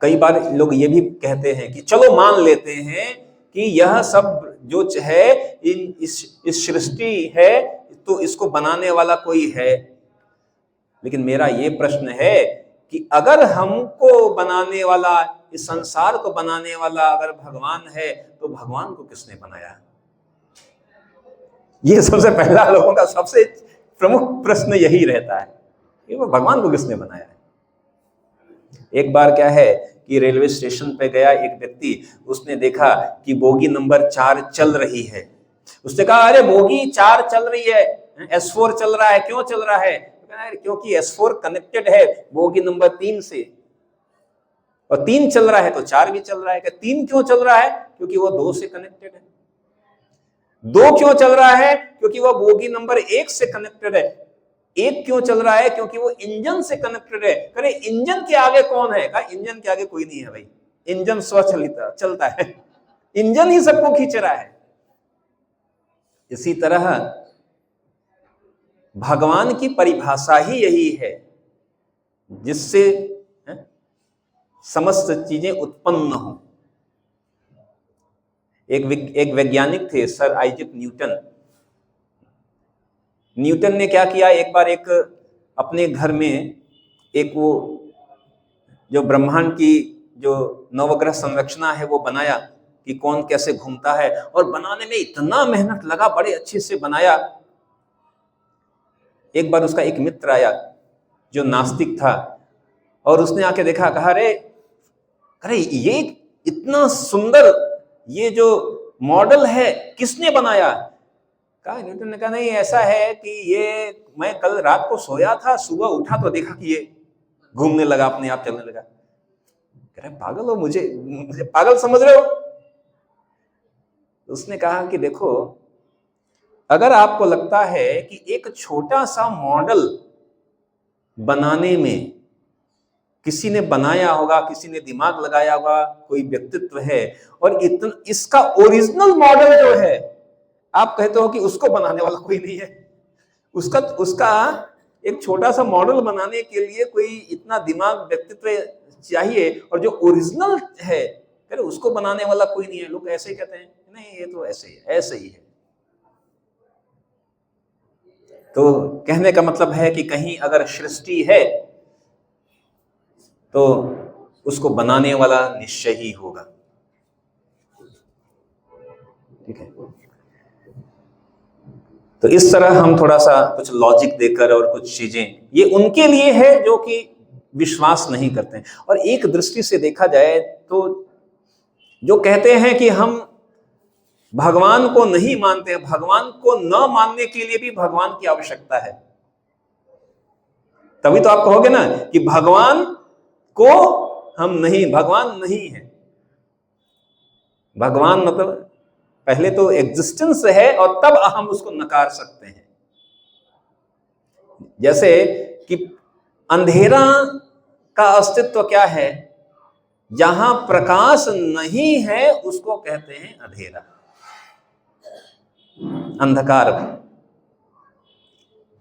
कई बार लोग ये भी कहते हैं कि चलो मान लेते हैं कि यह सब जो है इस सृष्टि है, तो इसको बनाने वाला कोई है। लेकिन मेरा ये प्रश्न है कि अगर हमको बनाने वाला, इस संसार को बनाने वाला अगर भगवान है, तो भगवान को किसने बनाया? ये सबसे पहला लोगों का सबसे प्रमुख प्रश्न यही रहता है कि वो भगवान को किसने बनाया है। एक बार क्या है कि रेलवे स्टेशन पे गया एक व्यक्ति, उसने देखा कि बोगी नंबर 4 चल रही है। उसने कहा अरे बोगी 4 चल रही है, S4 चल रहा है, क्यों चल रहा है? क्योंकि S4 कनेक्टेड है बोगी नंबर 3 से, और 3 चल रहा है तो 4 भी चल रहा है। 3 क्यों चल रहा है? क्योंकि वो 2 से कनेक्टेड है। 2 क्यों चल रहा है? क्योंकि वो बोगी नंबर 1 से कनेक्टेड है। 1 क्यों चल रहा है? क्योंकि वो इंजन से कनेक्टेड है। करे इंजन के आगे कौन है? कहा इंजन के आगे कोई नहीं है भाई, इंजन स्वचालित चलता है, इंजन ही सबको खींच रहा है। इसी तरह भगवान की परिभाषा ही यही है, जिससे समस्त चीजें उत्पन्न हो। एक वैज्ञानिक थे सर आइजैक न्यूटन। न्यूटन ने क्या किया, एक बार एक अपने घर में एक वो जो ब्रह्मांड की जो नवग्रह संरचना है वो बनाया कि कौन कैसे घूमता है, और बनाने में इतना मेहनत लगा, बड़े अच्छे से बनाया। एक बार उसका एक मित्र आया जो नास्तिक था, और उसने आके देखा, कहा अरे ये इतना सुंदर ये जो मॉडल है किसने बनाया? कहा न्यूटन ने कहा नहीं, ऐसा है कि ये मैं कल रात को सोया था, सुबह उठा तो देखा कि ये घूमने लगा, अपने आप चलने लगा। कह रहे पागल हो, मुझे पागल समझ रहे हो? उसने कहा कि देखो, अगर आपको लगता है कि एक छोटा सा मॉडल बनाने में किसी ने बनाया होगा, किसी ने दिमाग लगाया होगा, कोई व्यक्तित्व है, और इसका ओरिजिनल मॉडल जो है आप कहते हो कि उसको बनाने वाला कोई नहीं है, उसका एक छोटा सा मॉडल बनाने के लिए कोई इतना दिमाग व्यक्तित्व चाहिए, और जो ओरिजिनल है अरे उसको बनाने वाला कोई नहीं है। लोग ऐसे ही कहते हैं नहीं ये तो ऐसे ही है, ऐसे ही है। तो कहने का मतलब है कि कहीं अगर सृष्टि है तो उसको बनाने वाला निश्चय ही होगा। ठीक है, तो इस तरह हम थोड़ा सा कुछ लॉजिक देकर और कुछ चीजें, ये उनके लिए है जो कि विश्वास नहीं करते हैं। और एक दृष्टि से देखा जाए तो जो कहते हैं कि हम भगवान को नहीं मानते, भगवान को न मानने के लिए भी भगवान की आवश्यकता है। तभी तो आप कहोगे ना कि भगवान को हम नहीं, भगवान नहीं है। भगवान मतलब पहले तो एग्जिस्टेंस है और तब हम उसको नकार सकते हैं। जैसे कि अंधेरा का अस्तित्व क्या है, जहां प्रकाश नहीं है उसको कहते हैं अंधेरा, अंधकार।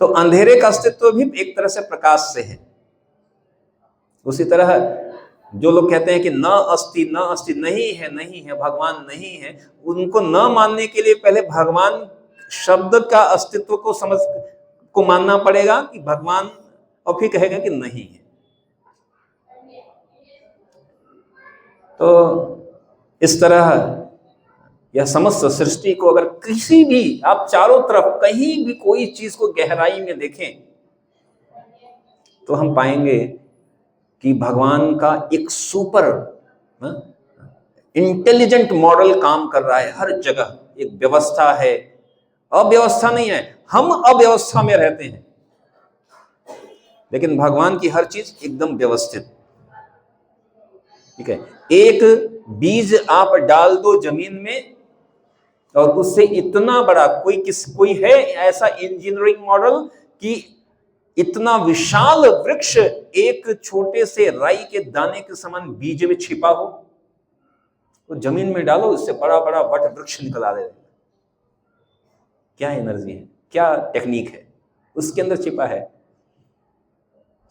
तो अंधेरे का अस्तित्व भी एक तरह से प्रकाश से है। उसी तरह जो लोग कहते हैं कि न अस्ति न अस्ति, नहीं है नहीं है, भगवान नहीं है, उनको न मानने के लिए पहले भगवान शब्द का अस्तित्व को मानना पड़ेगा कि भगवान, और फिर कहेगा कि नहीं है। तो इस तरह यह समस्त सृष्टि को अगर किसी भी, आप चारों तरफ कहीं भी कोई चीज को गहराई में देखें तो हम पाएंगे कि भगवान का एक सुपर इंटेलिजेंट मॉडल काम कर रहा है। हर जगह एक व्यवस्था है, अव्यवस्था नहीं है। हम अव्यवस्था में रहते हैं, लेकिन भगवान की हर चीज एकदम व्यवस्थित। ठीक है, एक बीज आप डाल दो जमीन में और उससे इतना बड़ा कोई है ऐसा इंजीनियरिंग मॉडल कि इतना विशाल वृक्ष एक छोटे से राई के दाने के समान बीज में छिपा हो, तो जमीन में डालो, इससे बड़ा बड़ा वट वृक्ष निकल आ जाएगा। क्या एनर्जी है, क्या टेक्निक है उसके अंदर छिपा है।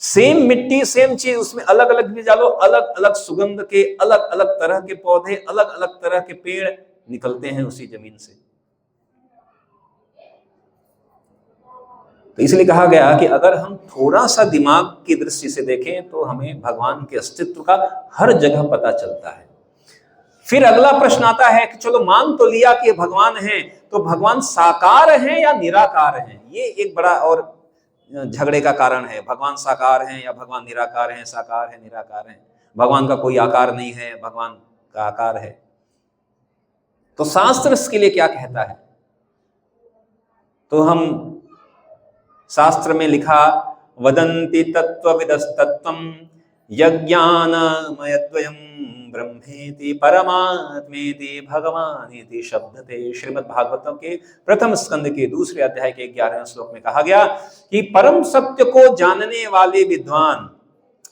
सेम मिट्टी सेम चीज, उसमें अलग अलग बीज डालो, अलग अलग सुगंध के अलग अलग तरह के पौधे, अलग अलग तरह के पेड़ निकलते हैं उसी जमीन से। तो इसलिए कहा गया कि अगर हम थोड़ा सा दिमाग की दृष्टि से देखें तो हमें भगवान के अस्तित्व का हर जगह पता चलता है। फिर अगला प्रश्न आता है कि चलो मान तो लिया कि भगवान है, तो भगवान साकार है या निराकार है? ये एक बड़ा और झगड़े का कारण है। भगवान साकार है या भगवान निराकार है, साकार है निराकार है, भगवान का कोई आकार नहीं है, भगवान का आकार है। तो शास्त्र इसके लिए क्या कहता है? तो हम शास्त्र में लिखा, वदन्ति तत्त्वविदस्तत्त्वं यज्ञानमयद्वयं ब्रह्मेति परमात्मेति भगवानेति शब्दते। श्रीमद् भागवतम के प्रथम स्कंद के दूसरे अध्याय के 11वें श्लोक में कहा गया कि परम सत्य को जानने वाले विद्वान,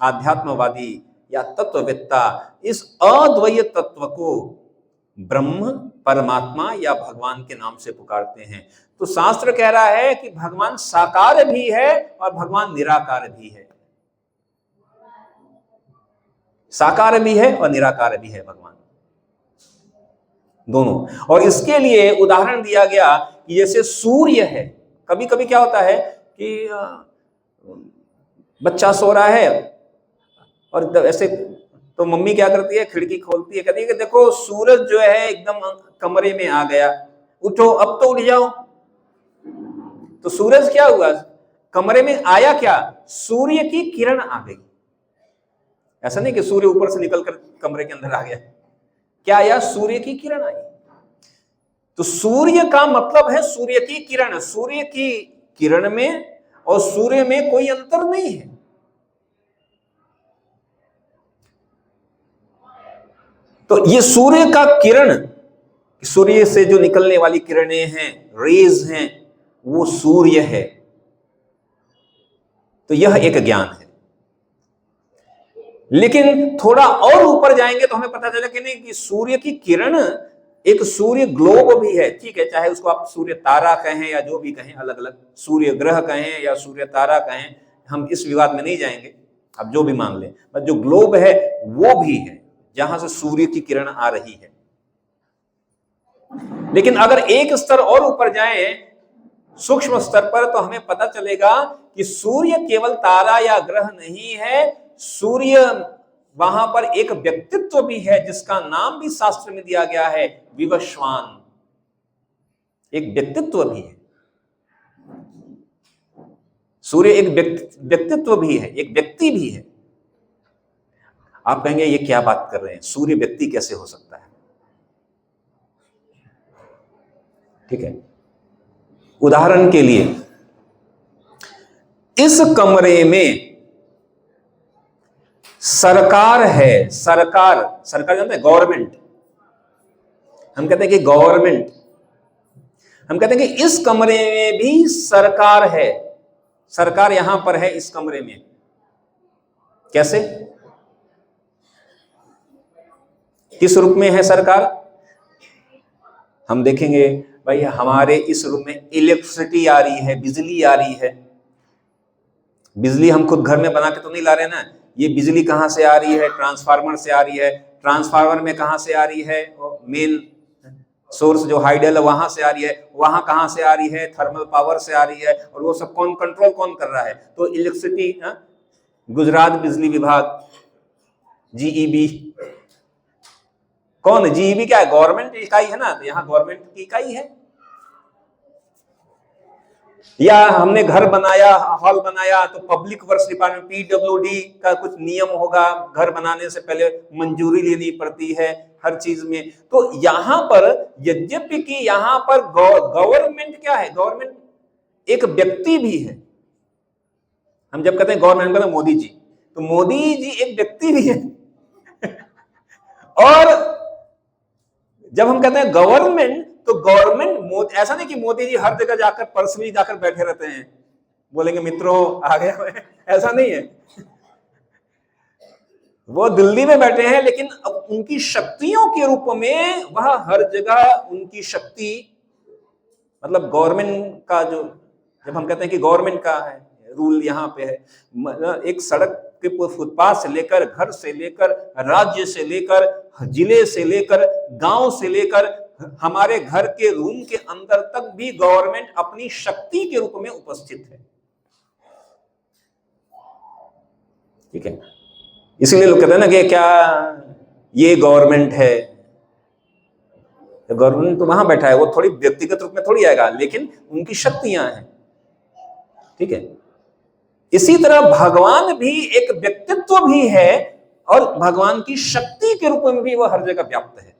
आध्यात्मवादी या तत्ववेत्ता इस अद्वैय तत्व को ब्रह्म, परमात्मा या भगवान के नाम से पुकारते हैं। तो शास्त्र कह रहा है कि भगवान साकार भी है और भगवान निराकार भी है, साकार भी है और निराकार भी है भगवान, दोनों। और इसके लिए उदाहरण दिया गया कि जैसे सूर्य है, कभी कभी क्या होता है कि बच्चा सो रहा है और ऐसे, तो मम्मी क्या करती है, खिड़की खोलती है, कहती है कि देखो सूरज जो है एकदम कमरे में आ गया, उठो, अब तो उठ जाओ। तो सूरज क्या हुआ, कमरे में आया, क्या सूर्य की किरण आ गई। ऐसा नहीं कि सूर्य ऊपर से निकलकर कमरे के अंदर आ गया, क्या आया, सूर्य की किरण आई। तो सूर्य का मतलब है सूर्य की किरण। सूर्य की किरण में और सूर्य में कोई अंतर नहीं है। तो ये सूर्य का किरण, सूर्य से जो निकलने वाली किरणें हैं, रेज हैं, वो सूर्य है। तो यह एक ज्ञान है। लेकिन थोड़ा और ऊपर जाएंगे तो हमें पता चला कि नहीं, कि सूर्य की किरण एक सूर्य ग्लोब भी है, ठीक है, चाहे उसको आप सूर्य तारा कहें या जो भी कहें, अलग अलग सूर्य ग्रह कहें या सूर्य तारा कहें, हम इस विवाद में नहीं जाएंगे, आप जो भी मान लें, बस जो ग्लोब है वो भी है जहां से सूर्य की किरण आ रही है। लेकिन अगर एक स्तर और ऊपर जाएं, सूक्ष्म स्तर पर, तो हमें पता चलेगा कि सूर्य केवल तारा या ग्रह नहीं है, सूर्य वहां पर एक व्यक्तित्व भी है जिसका नाम भी शास्त्र में दिया गया है, विवस्वान। एक व्यक्तित्व भी है, सूर्य एक व्यक्तित्व भी है, एक व्यक्ति भी है। आप कहेंगे ये क्या बात कर रहे हैं, सूर्य व्यक्ति कैसे हो सकता है? ठीक है, उदाहरण के लिए इस कमरे में सरकार है, सरकार जानते हैं, गवर्नमेंट। हम कहते हैं कि गवर्नमेंट, हम कहते हैं कि इस कमरे में भी सरकार है, सरकार यहां पर है इस कमरे में। कैसे, किस रूप में है सरकार? हम देखेंगे भाई, हमारे इस रूम में इलेक्ट्रिसिटी आ रही है, बिजली आ रही है। बिजली हम खुद घर में बना के तो नहीं ला रहे ना, ये बिजली कहां से आ रही है? ट्रांसफार्मर से आ रही है। ट्रांसफार्मर में कहां से आ रही है? मेन सोर्स जो हाइडल है वहां से आ रही है। वहां कहां से आ रही है? थर्मल पावर से आ रही है। और वो सब कौन कंट्रोल कौन कर रहा है? तो इलेक्ट्रिसिटी, गुजरात बिजली विभाग, जीईबी। कौन? जीईबी क्या है? गवर्नमेंट इकाई है ना, तो यहाँ गवर्नमेंट की इकाई है। या हमने घर बनाया, हॉल बनाया, तो पब्लिक वर्क्स डिपार्टमेंट, पीडब्ल्यूडी का कुछ नियम होगा, घर बनाने से पहले मंजूरी लेनी पड़ती है हर चीज में। तो यहां पर यद्यपि कि यहां पर गवर्नमेंट क्या है? गवर्नमेंट एक व्यक्ति भी है। हम जब कहते हैं गवर्नमेंट, कहते हैं मोदी जी, तो मोदी जी एक व्यक्ति भी है। और जब हम कहते हैं गवर्नमेंट, तो गवर्नमेंट ऐसा नहीं कि मोदी जी हर जगह जाकर पर्सनली जाकर बैठे रहते हैं, बोलेंगे मित्रों आ गए, ऐसा नहीं है। वो दिल्ली में बैठे हैं, लेकिन अब उनकी शक्तियों के रूप में वह हर जगह उनकी शक्ति, मतलब गवर्नमेंट का जो, जब हम कहते हैं कि गवर्नमेंट का है रूल यहाँ पे है, एक सड़क के फुटपाथ से लेकर, घर से लेकर, राज्य से लेकर, जिले से लेकर, गांव से लेकर, हमारे घर के रूम के अंदर तक भी गवर्नमेंट अपनी शक्ति के रूप में उपस्थित है। ठीक है, इसलिए लोग कहते हैं ना कि क्या ये गवर्नमेंट है। गवर्नमेंट तो वहां बैठा है, वो थोड़ी व्यक्तिगत रूप में थोड़ी आएगा, लेकिन उनकी शक्तियां हैं। ठीक है, इसी तरह भगवान भी एक व्यक्तित्व भी है, और भगवान की शक्ति के रूप में भी वह हर जगह व्याप्त है।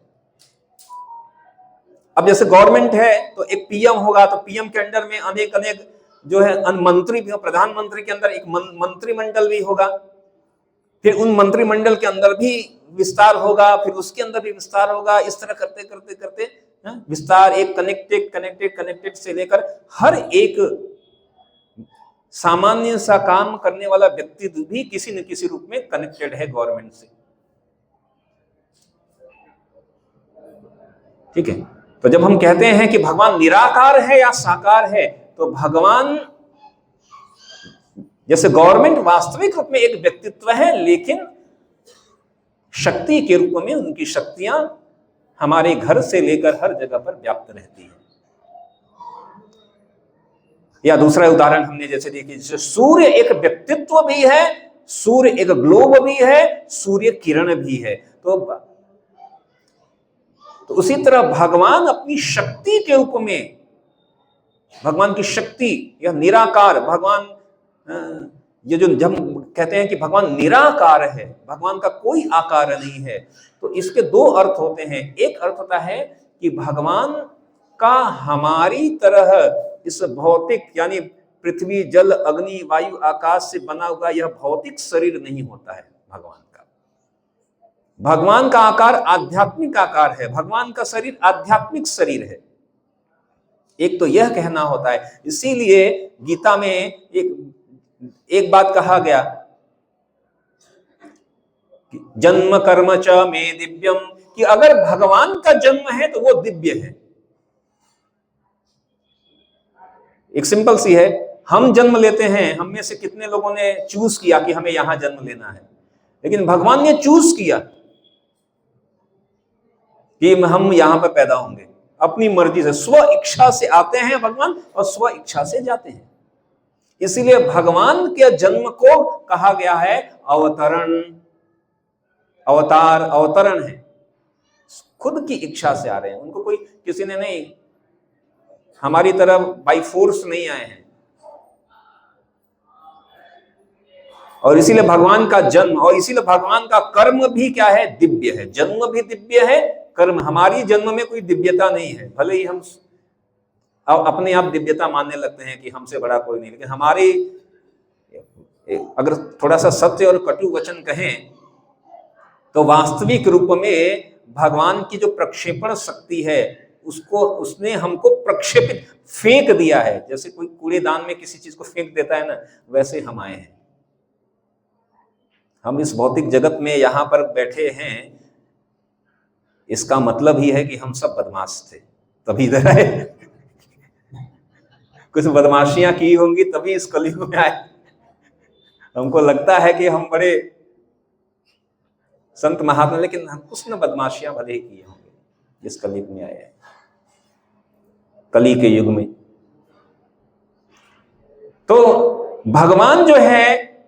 अब जैसे गवर्नमेंट है तो एक पीएम होगा, तो पीएम के अंडर में अनेक अनेक जो है मंत्री भी, प्रधानमंत्री के अंदर एक मंत्रिमंडल भी होगा, फिर उन मंत्रिमंडल के अंदर भी विस्तार होगा, फिर उसके अंदर भी विस्तार होगा। इस तरह करते करते करते विस्तार, एक कनेक्टेड से लेकर हर एक सामान्य सा काम करने वाला व्यक्ति भी किसी न किसी रूप में कनेक्टेड है गवर्नमेंट से। ठीक है, तो जब हम कहते हैं कि भगवान निराकार है या साकार है, तो भगवान जैसे गवर्नमेंट वास्तविक रूप में एक व्यक्तित्व है, लेकिन शक्ति के रूप में उनकी शक्तियां हमारे घर से लेकर हर जगह पर व्याप्त रहती है। या दूसरा उदाहरण हमने जैसे देखी, जैसे सूर्य एक व्यक्तित्व भी है, सूर्य एक ग्लोब भी है, सूर्य किरण भी है। तो उसी तरह भगवान अपनी शक्ति के रूप में, भगवान की शक्ति, यह निराकार भगवान, ये जो जब कहते हैं कि भगवान निराकार है, भगवान का कोई आकार नहीं है, तो इसके दो अर्थ होते हैं। एक अर्थ होता है कि भगवान का हमारी तरह इस भौतिक, यानी पृथ्वी, जल, अग्नि, वायु, आकाश से बना हुआ यह भौतिक शरीर नहीं होता है भगवान का। भगवान का आकार आध्यात्मिक आकार है, भगवान का शरीर आध्यात्मिक शरीर है। एक तो यह कहना होता है, इसीलिए गीता में एक बात कहा गया, जन्म कर्म च मे दिव्यम, कि अगर भगवान का जन्म है तो वो दिव्य है। एक सिंपल सी है, हम जन्म लेते हैं, हम में से कितने लोगों ने चूज किया कि हमें यहां जन्म लेना है, लेकिन भगवान ने चूज किया कि हम यहां पर पैदा होंगे। अपनी मर्जी से, स्व इच्छा से आते हैं भगवान और स्व इच्छा से जाते हैं। इसीलिए भगवान के जन्म को कहा गया है अवतरण। अवतार अवतरण है, खुद की इच्छा से आ रहे हैं, उनको कोई किसी ने नहीं, हमारी तरफ बाई फोर्स नहीं आए हैं। और इसीलिए भगवान का जन्म, और इसीलिए भगवान का कर्म भी क्या है, दिव्य है। जन्म भी दिव्य है, कर्म, हमारी जन्म में कोई दिव्यता नहीं है। भले ही हम अपने आप दिव्यता मानने लगते हैं कि हमसे बड़ा कोई नहीं, लेकिन हमारी, अगर थोड़ा सा सत्य और कटु वचन कहें तो वास्तविक रूप में भगवान की जो प्रक्षेपण शक्ति है उसको, उसने हमको प्रक्षेपित, फेंक दिया है। जैसे कोई कूड़ेदान में किसी चीज को फेंक देता है ना, वैसे हम आए हैं। हम इस भौतिक जगत में यहां पर बैठे हैं, इसका मतलब ही है कि हम सब बदमाश थे, तभी इधर आए। कुछ बदमाशियां की होंगी तभी इस कलयुग में आए। हमको लगता है कि हम बड़े संत महात्मा, लेकिन हम कुछ न बदमाशियां भले ही किए होंगे, इस कलयुग में आए हैं, कली के युग में। तो भगवान जो है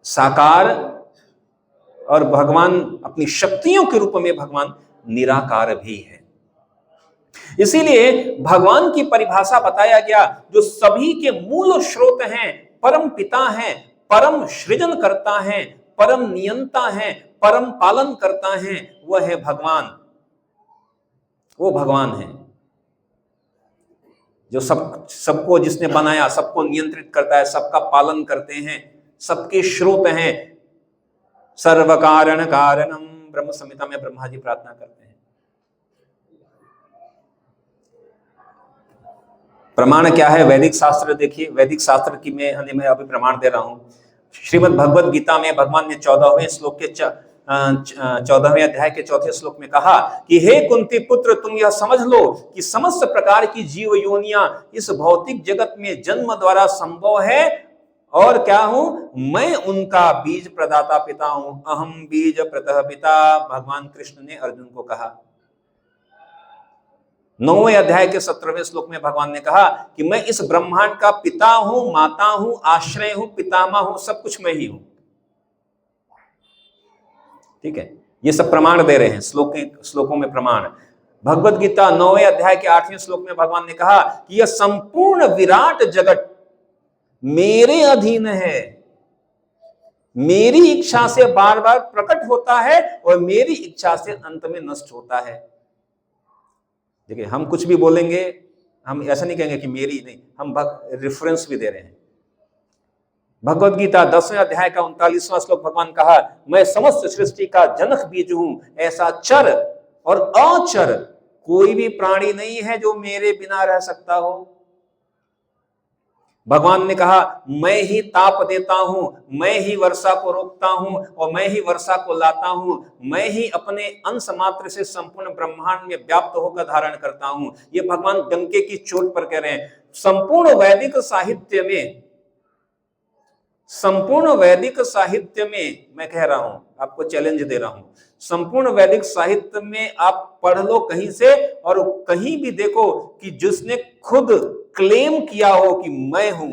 साकार, और भगवान अपनी शक्तियों के रूप में भगवान निराकार भी है। इसीलिए भगवान की परिभाषा बताया गया, जो सभी के मूल स्रोत हैं, परम पिता हैं, परम सृजन करता है, परम नियंता है, परम पालन करता है, वह है भगवान। वो भगवान है जो सबको जिसने बनाया, सबको नियंत्रित करता है, सबका पालन करते हैं, सबके स्रोत हैं। सर्व कारण कारणम ब्रह्म संहिता में ब्रह्मा जी प्रार्थना करते हैं। प्रमाण क्या है? वैदिक शास्त्र देखिए, वैदिक शास्त्र की मैं अभी प्रमाण दे रहा हूं। श्रीमद् भगवद गीता में भगवान ने 14वें श्लोक के 14वें अध्याय के 4थे श्लोक में कहा कि हे कुंती पुत्र, तुम यह समझ लो कि समस्त प्रकार की जीव योनियां इस भौतिक जगत में जन्म द्वारा संभव है, और क्या हूं मैं? उनका बीज प्रदाता पिता हूं। अहम बीज प्रतः पिता, भगवान कृष्ण ने अर्जुन को कहा। 9वें अध्याय के 17वें श्लोक में भगवान ने कहा कि मैं इस ब्रह्मांड का पिता हूं, माता हूं, आश्रय हूं, पितामह हूं, सब कुछ मैं ही हूं। ठीक है, ये सब प्रमाण दे रहे हैं श्लोकों में प्रमाण। भगवद गीता 9वें अध्याय के 8वें श्लोक में भगवान ने कहा कि यह संपूर्ण विराट जगत मेरे अधीन है, मेरी इच्छा से बार बार प्रकट होता है और मेरी इच्छा से अंत में नष्ट होता है। देखिए, हम कुछ भी बोलेंगे, हम ऐसा नहीं कहेंगे कि मेरी नहीं, हम रेफरेंस भी दे रहे हैं। भगवद गीता 10वें अध्याय का 39वां श्लोक भगवान कहा, मैं समस्त सृष्टि का जनक बीज हूं, ऐसा चर और अचर कोई भी प्राणी नहीं है जो मेरे बिना रह सकता हो। भगवान ने कहा, मैं ही ताप देता हूं, मैं ही वर्षा को रोकता हूं और मैं ही वर्षा को लाता हूं, मैं ही अपने अंश मात्र से संपूर्ण ब्रह्मांड में व्याप्त होकर धारण करता हूं। ये भगवान डंके की चोट पर कह रहे हैं। संपूर्ण वैदिक साहित्य में मैं कह रहा हूं, आपको चैलेंज दे रहा हूं, संपूर्ण वैदिक साहित्य में आप पढ़ लो कहीं से, और कहीं भी देखो कि जिसने खुद क्लेम किया हो कि मैं हूं,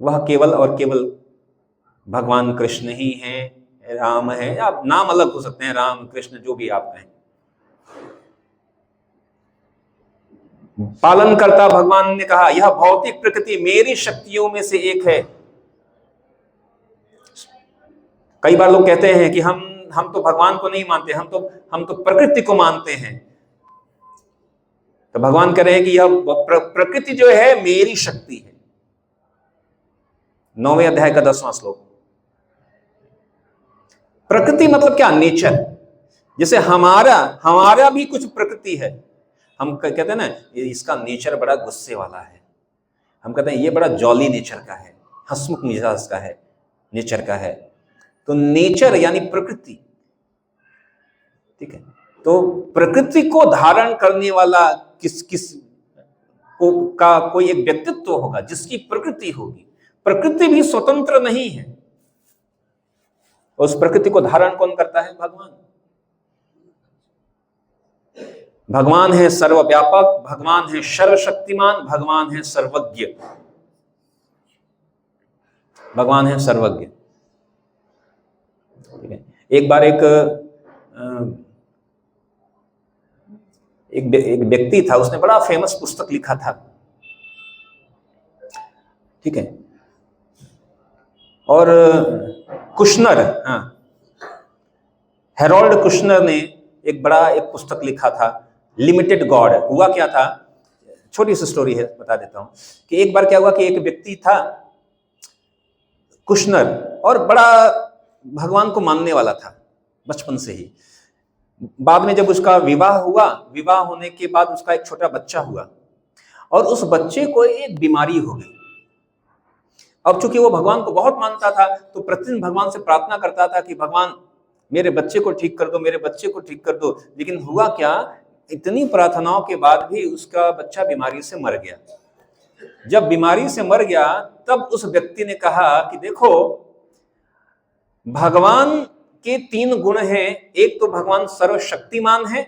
वह केवल और केवल भगवान कृष्ण ही हैं, राम है, आप नाम अलग हो सकते हैं, राम कृष्ण जो भी आप कहें। पालन करता भगवान ने कहा, यह भौतिक प्रकृति मेरी शक्तियों में से एक है। कई बार लोग कहते हैं कि हम तो भगवान को नहीं मानते, हम तो प्रकृति को मानते हैं। तो भगवान कह रहे हैं कि यह प्रकृति जो है मेरी शक्ति है। 9वें अध्याय का 10वां श्लोक। प्रकृति मतलब क्या? नेचर। जैसे हमारा भी कुछ प्रकृति है। हम कहते हैं ना, इसका नेचर बड़ा गुस्से वाला है, हम कहते हैं ये बड़ा जॉली नेचर का है, हंसमुख मिजाज का है, नेचर का है। तो नेचर यानी प्रकृति, ठीक है। तो प्रकृति को धारण करने वाला किस किस का कोई एक व्यक्तित्व होगा जिसकी प्रकृति होगी। प्रकृति भी स्वतंत्र नहीं है। उस प्रकृति को धारण कौन करता है? भगवान। भगवान है सर्वव्यापक, भगवान है सर्वशक्तिमान, भगवान है सर्वज्ञ। भगवान है सर्वज्ञ। ठीक है। एक बार एक व्यक्ति था, उसने बड़ा फेमस पुस्तक लिखा था। ठीक है। और कुशनर, हाँ, हेरोल्ड कुशनर ने एक पुस्तक लिखा था, लिमिटेड गॉड। हुआ क्या था, छोटी सी स्टोरी है, बता देता हूं कि एक बार क्या हुआ कि एक व्यक्ति था कुशनर, और बड़ा भगवान को मानने वाला था बचपन से ही। बाद में जब उसका विवाह हुआ, विवाह होने के बाद उसका एक छोटा बच्चा हुआ, और उस बच्चे को एक बीमारी हो गई। अब चूंकि वो भगवान को बहुत मानता था, तो प्रतिदिन भगवान से प्रार्थना करता था कि भगवान मेरे बच्चे को ठीक कर दो, मेरे बच्चे को ठीक कर दो। लेकिन हुआ क्या, इतनी प्रार्थनाओं के बाद भी उसका बच्चा बीमारी से मर गया। जब बीमारी से मर गया, तब उस व्यक्ति ने कहा कि देखो, भगवान के 3 गुण हैं। एक तो भगवान सर्वशक्तिमान है,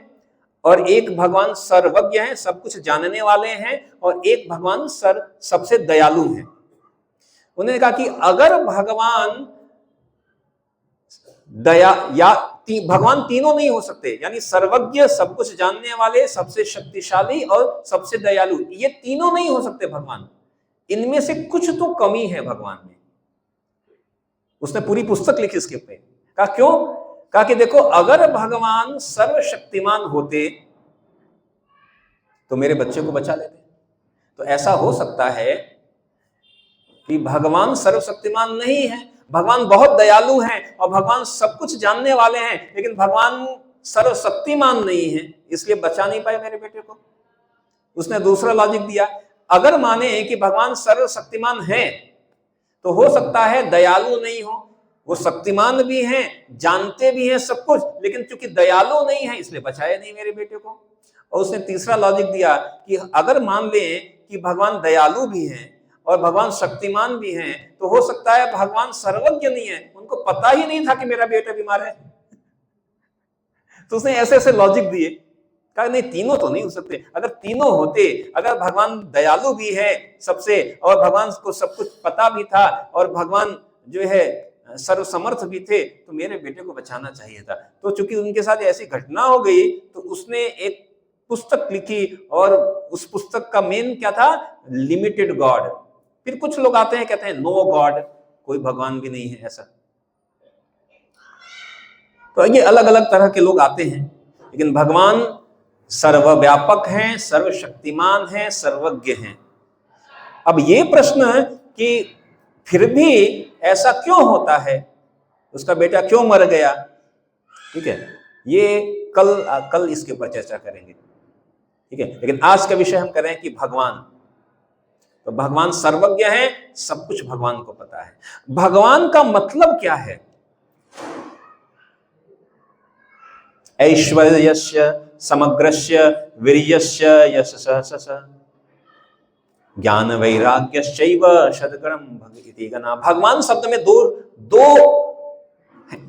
और एक भगवान सर्वज्ञ है, सब कुछ जानने वाले हैं, और एक भगवान सबसे दयालु हैं। उन्होंने कहा कि अगर भगवान भगवान तीनों नहीं हो सकते, यानी सर्वज्ञ, सब कुछ जानने वाले, सबसे शक्तिशाली और सबसे दयालु, ये तीनों नहीं हो सकते भगवान। इनमें से कुछ तो कमी है भगवान में। उसने पूरी पुस्तक लिखी इसके ऊपर। कहा क्यों? कहा कि देखो, अगर भगवान सर्वशक्तिमान होते तो मेरे बच्चे को बचा लेते। तो ऐसा हो सकता है कि भगवान सर्वशक्तिमान नहीं है, भगवान बहुत दयालु हैं, और भगवान सब कुछ जानने वाले हैं, लेकिन भगवान सर्वशक्तिमान नहीं है, इसलिए बचा नहीं पाए मेरे बेटे को। उसने दूसरा लॉजिक दिया, अगर माने कि भगवान सर्वशक्तिमान है, तो हो सकता है दयालु नहीं हो। वो शक्तिमान भी हैं, जानते भी हैं सब कुछ, लेकिन चूंकि दयालु नहीं है, इसलिए बचाया नहीं मेरे बेटे को। और उसने तीसरा लॉजिक दिया कि अगर मान लें कि भगवान दयालु भी हैं और भगवान शक्तिमान भी हैं, तो हो सकता है भगवान सर्वज्ञ नहीं है, उनको पता ही नहीं था कि मेरा बेटा बीमार है। तो उसने ऐसे ऐसे लॉजिक दिए। कहा नहीं, तीनों तो नहीं हो सकते। अगर तीनों होते, अगर भगवान दयालु भी है सबसे, और भगवान को सब कुछ पता भी था, और भगवान जो है सर्वसमर्थ भी थे, तो मेरे बेटे को बचाना चाहिए था। तो चूंकि उनके साथ ऐसी घटना हो गई, तो उसने एक पुस्तक लिखी, और उस पुस्तक का मेन क्या था? Limited God. फिर कुछ लोग आते हैं, कहते हैं नो गॉड, कोई भगवान भी नहीं है, ऐसा। तो ये अलग अलग तरह के लोग आते हैं, लेकिन भगवान सर्वव्यापक हैं, सर्वशक्तिमान हैं, सर्वज्ञ हैं। अब ये प्रश्न है कि फिर भी ऐसा क्यों होता है, उसका बेटा क्यों मर गया? ठीक है, ये कल इसके ऊपर चर्चा करेंगे। ठीक है, लेकिन आज का विषय हम करें कि भगवान, तो भगवान सर्वज्ञ है, सब कुछ भगवान को पता है। भगवान का मतलब क्या है? ऐश्वर्यस्य समग्रस्य वीर्यस्य यशस्य ज्ञान वैराग्यश्चैव सद्गुणं भगति गणा। भगवान शब्द में दो है,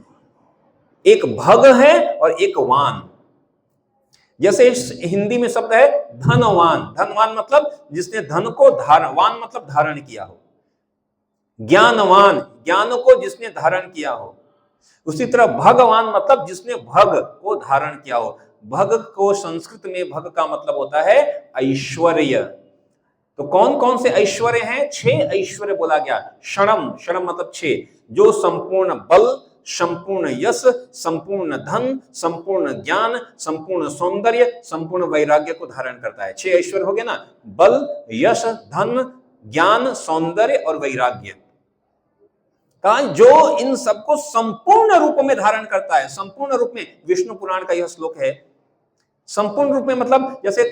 एक भग है और एक वान। जैसे हिंदी में शब्द है धनवान। धनवान मतलब जिसने धन को धारण, वान मतलब धारण किया हो। ज्ञानवान, ज्ञान को जिसने धारण किया हो। उसी तरह भगवान मतलब जिसने भग को धारण किया हो। भग को संस्कृत में भग का मतलब होता है ऐश्वर्य। तो कौन कौन से ऐश्वर्य हैं? 6 ऐश्वर्य बोला गया। क्षणम, क्षणम मतलब 6, जो संपूर्ण बल, संपूर्ण यश, संपूर्ण धन, संपूर्ण ज्ञान, संपूर्ण सौंदर्य, संपूर्ण वैराग्य को धारण करता है। 6 ऐश्वर्य हो गए ना, बल, यश, धन, ज्ञान, सौंदर्य और वैराग्य। कहा जो इन सबको संपूर्ण रूप में धारण करता है। संपूर्ण रूप में, विष्णु पुराण का यह श्लोक है। संपूर्ण रूप में मतलब जैसे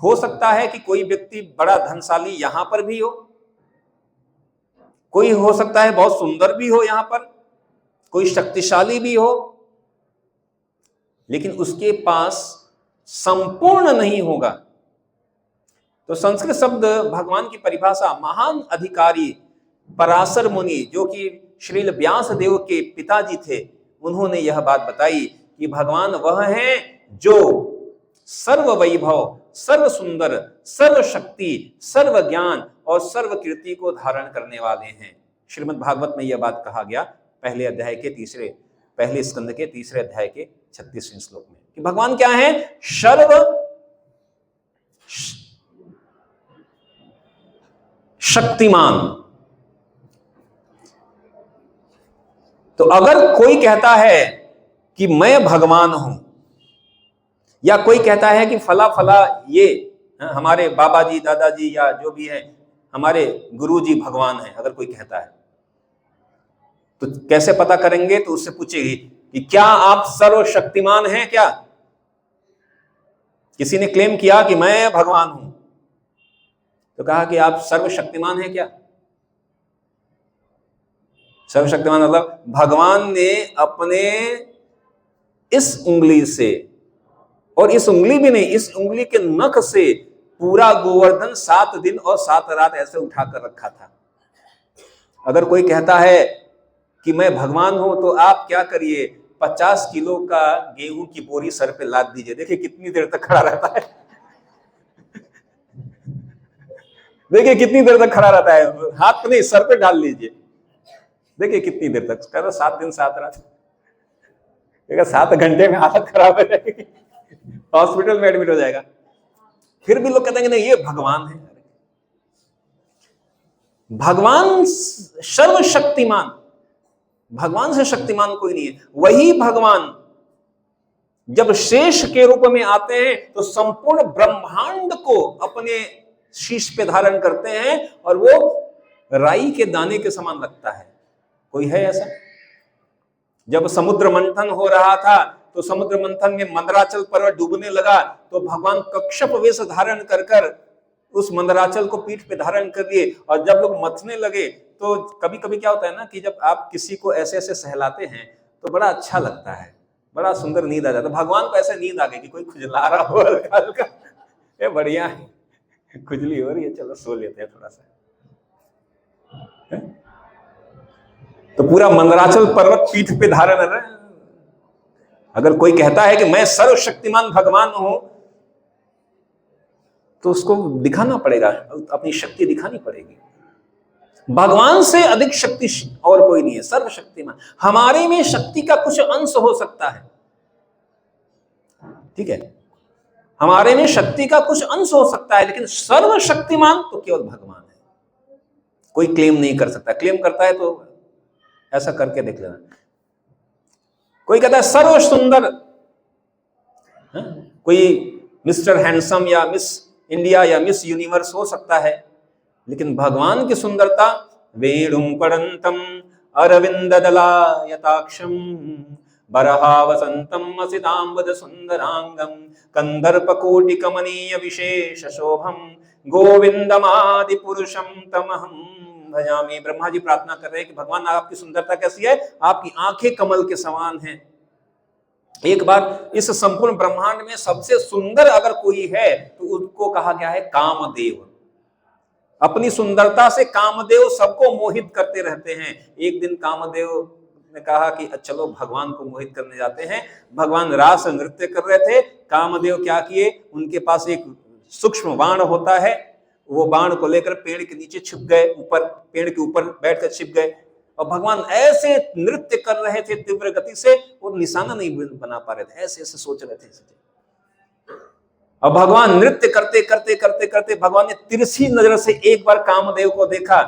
हो सकता है कि कोई व्यक्ति बड़ा धनशाली यहां पर भी हो, कोई हो सकता है बहुत सुंदर भी हो, यहां पर कोई शक्तिशाली भी हो, लेकिन उसके पास संपूर्ण नहीं होगा। तो संस्कृत शब्द भगवान की परिभाषा महान अधिकारी पराशर मुनि, जो कि श्रील व्यास देव के पिताजी थे, उन्होंने यह बात बताई कि भगवान वह है जो सर्व वैभव, सर्व सुंदर, सर्व शक्ति, सर्व ज्ञान और सर्व कीर्ति को धारण करने वाले हैं। श्रीमद् भागवत में यह बात कहा गया पहले स्कंद के तीसरे अध्याय के 36वें श्लोक में कि भगवान क्या है? सर्व शक्तिमान। तो अगर कोई कहता है कि मैं भगवान हूं, या कोई कहता है कि फला फला ये हमारे बाबा जी, दादाजी या जो भी है हमारे गुरुजी भगवान है, अगर कोई कहता है तो कैसे पता करेंगे? तो उससे पूछेगी कि क्या आप सर्वशक्तिमान हैं क्या? किसी ने क्लेम किया कि मैं भगवान हूं, तो कहा कि आप सर्वशक्तिमान हैं क्या? सर्वशक्तिमान मतलब भगवान ने अपने इस उंगली से, और इस उंगली भी नहीं, इस उंगली के नख से पूरा गोवर्धन 7 दिन और 7 रात ऐसे उठाकर रखा था। अगर कोई कहता है कि मैं भगवान हूं, तो आप क्या करिए, 50 किलो का गेहूं की बोरी सर पे लाद दीजिए, देखिए कितनी देर तक खड़ा रहता है। देखिए कितनी देर तक खड़ा रहता है, हाथ पे नहीं सर पे डाल लीजिए, देखिए कितनी देर तक। कह रहा 7 दिन 7 रात, 7 घंटे में हालत खराब हो जाएगी, हॉस्पिटल में एडमिट हो जाएगा। फिर भी लोग कहते हैं कि नहीं ये भगवान है। भगवान सर्वशक्तिमान, भगवान से शक्तिमान कोई नहीं है। वही भगवान जब शेष के रूप में आते हैं तो संपूर्ण ब्रह्मांड को अपने शीश पे धारण करते हैं, और वो राई के दाने के समान लगता है। कोई है ऐसा? जब समुद्र मंथन हो रहा था तो समुद्र मंथन में मंदराचल पर्वत डूबने लगा, तो भगवान कच्छप वेश धारण कर कर उस मंदराचल को पीठ पे धारण कर लिए, और जब लोग मथने लगे तो कभी कभी क्या होता है ना कि जब आप किसी को ऐसे ऐसे सहलाते हैं तो बड़ा अच्छा लगता है, बड़ा सुंदर नींद आ जाता है। भगवान को ऐसे नींद आ गई कि कोई खुजला रहा हो हल्का, ये बढ़िया है, खुजली हो रही है, चलो सो लेते हैं थोड़ा सा। तो पूरा मंदराचल पर्वत पीठ पे धारण है। अगर कोई कहता है कि मैं सर्वशक्तिमान भगवान हूं, तो उसको दिखाना पड़ेगा, अपनी शक्ति दिखानी पड़ेगी। भगवान से अधिक शक्ति और कोई नहीं है, सर्वशक्तिमान। हमारे में शक्ति का कुछ अंश हो सकता है, ठीक है, हमारे में शक्ति का कुछ अंश हो सकता है, लेकिन सर्वशक्तिमान तो केवल भगवान है। कोई क्लेम नहीं कर सकता। क्लेम करता है तो ऐसा करके देख लेना। कोई कहता है सर्व सुंदर, कोई मिस्टर हैंडसम या मिस इंडिया या मिस यूनिवर्स हो सकता है, लेकिन भगवान की सुंदरता वेणुं पड़ंतम अरविंद दलायताक्षम बरहावसंतम असितांबद सुंदरांगम कंदर्पकोटि कमनीय विशेष शोभम गोविंदमादि पुरुषम तमहम भजामि। ब्रह्मा जी प्रार्थना कर रहे हैं कि भगवान आपकी सुंदरता कैसी है? आपकी आंखें कमल के समान हैं। एक बार इस संपूर्ण ब्रह्मांड में सबसे सुंदर अगर कोई है तो उसको कहा गया है कामदेव। अपनी सुंदरता से कामदेव सबको मोहित करते रहते हैं। एक दिन कामदेव ने कहा कि चलो भगवान को मोहित करने जाते हैं। भगवान रास नृत्य कर रहे थे। कामदेव क्या किए, उनके पास एक सूक्ष्म बाण होता है, वो बाण को लेकर पेड़ के नीचे छिप गए, ऊपर पेड़ के ऊपर बैठकर छिप गए, और भगवान ऐसे नृत्य कर रहे थे तीव्र गति से, वो निशाना नहीं बना पा रहे थे, ऐसे ऐसे सोच रहे थे। और भगवान नृत्य करते करते करते करते भगवान ने तिरछी नजर से एक बार कामदेव को देखा,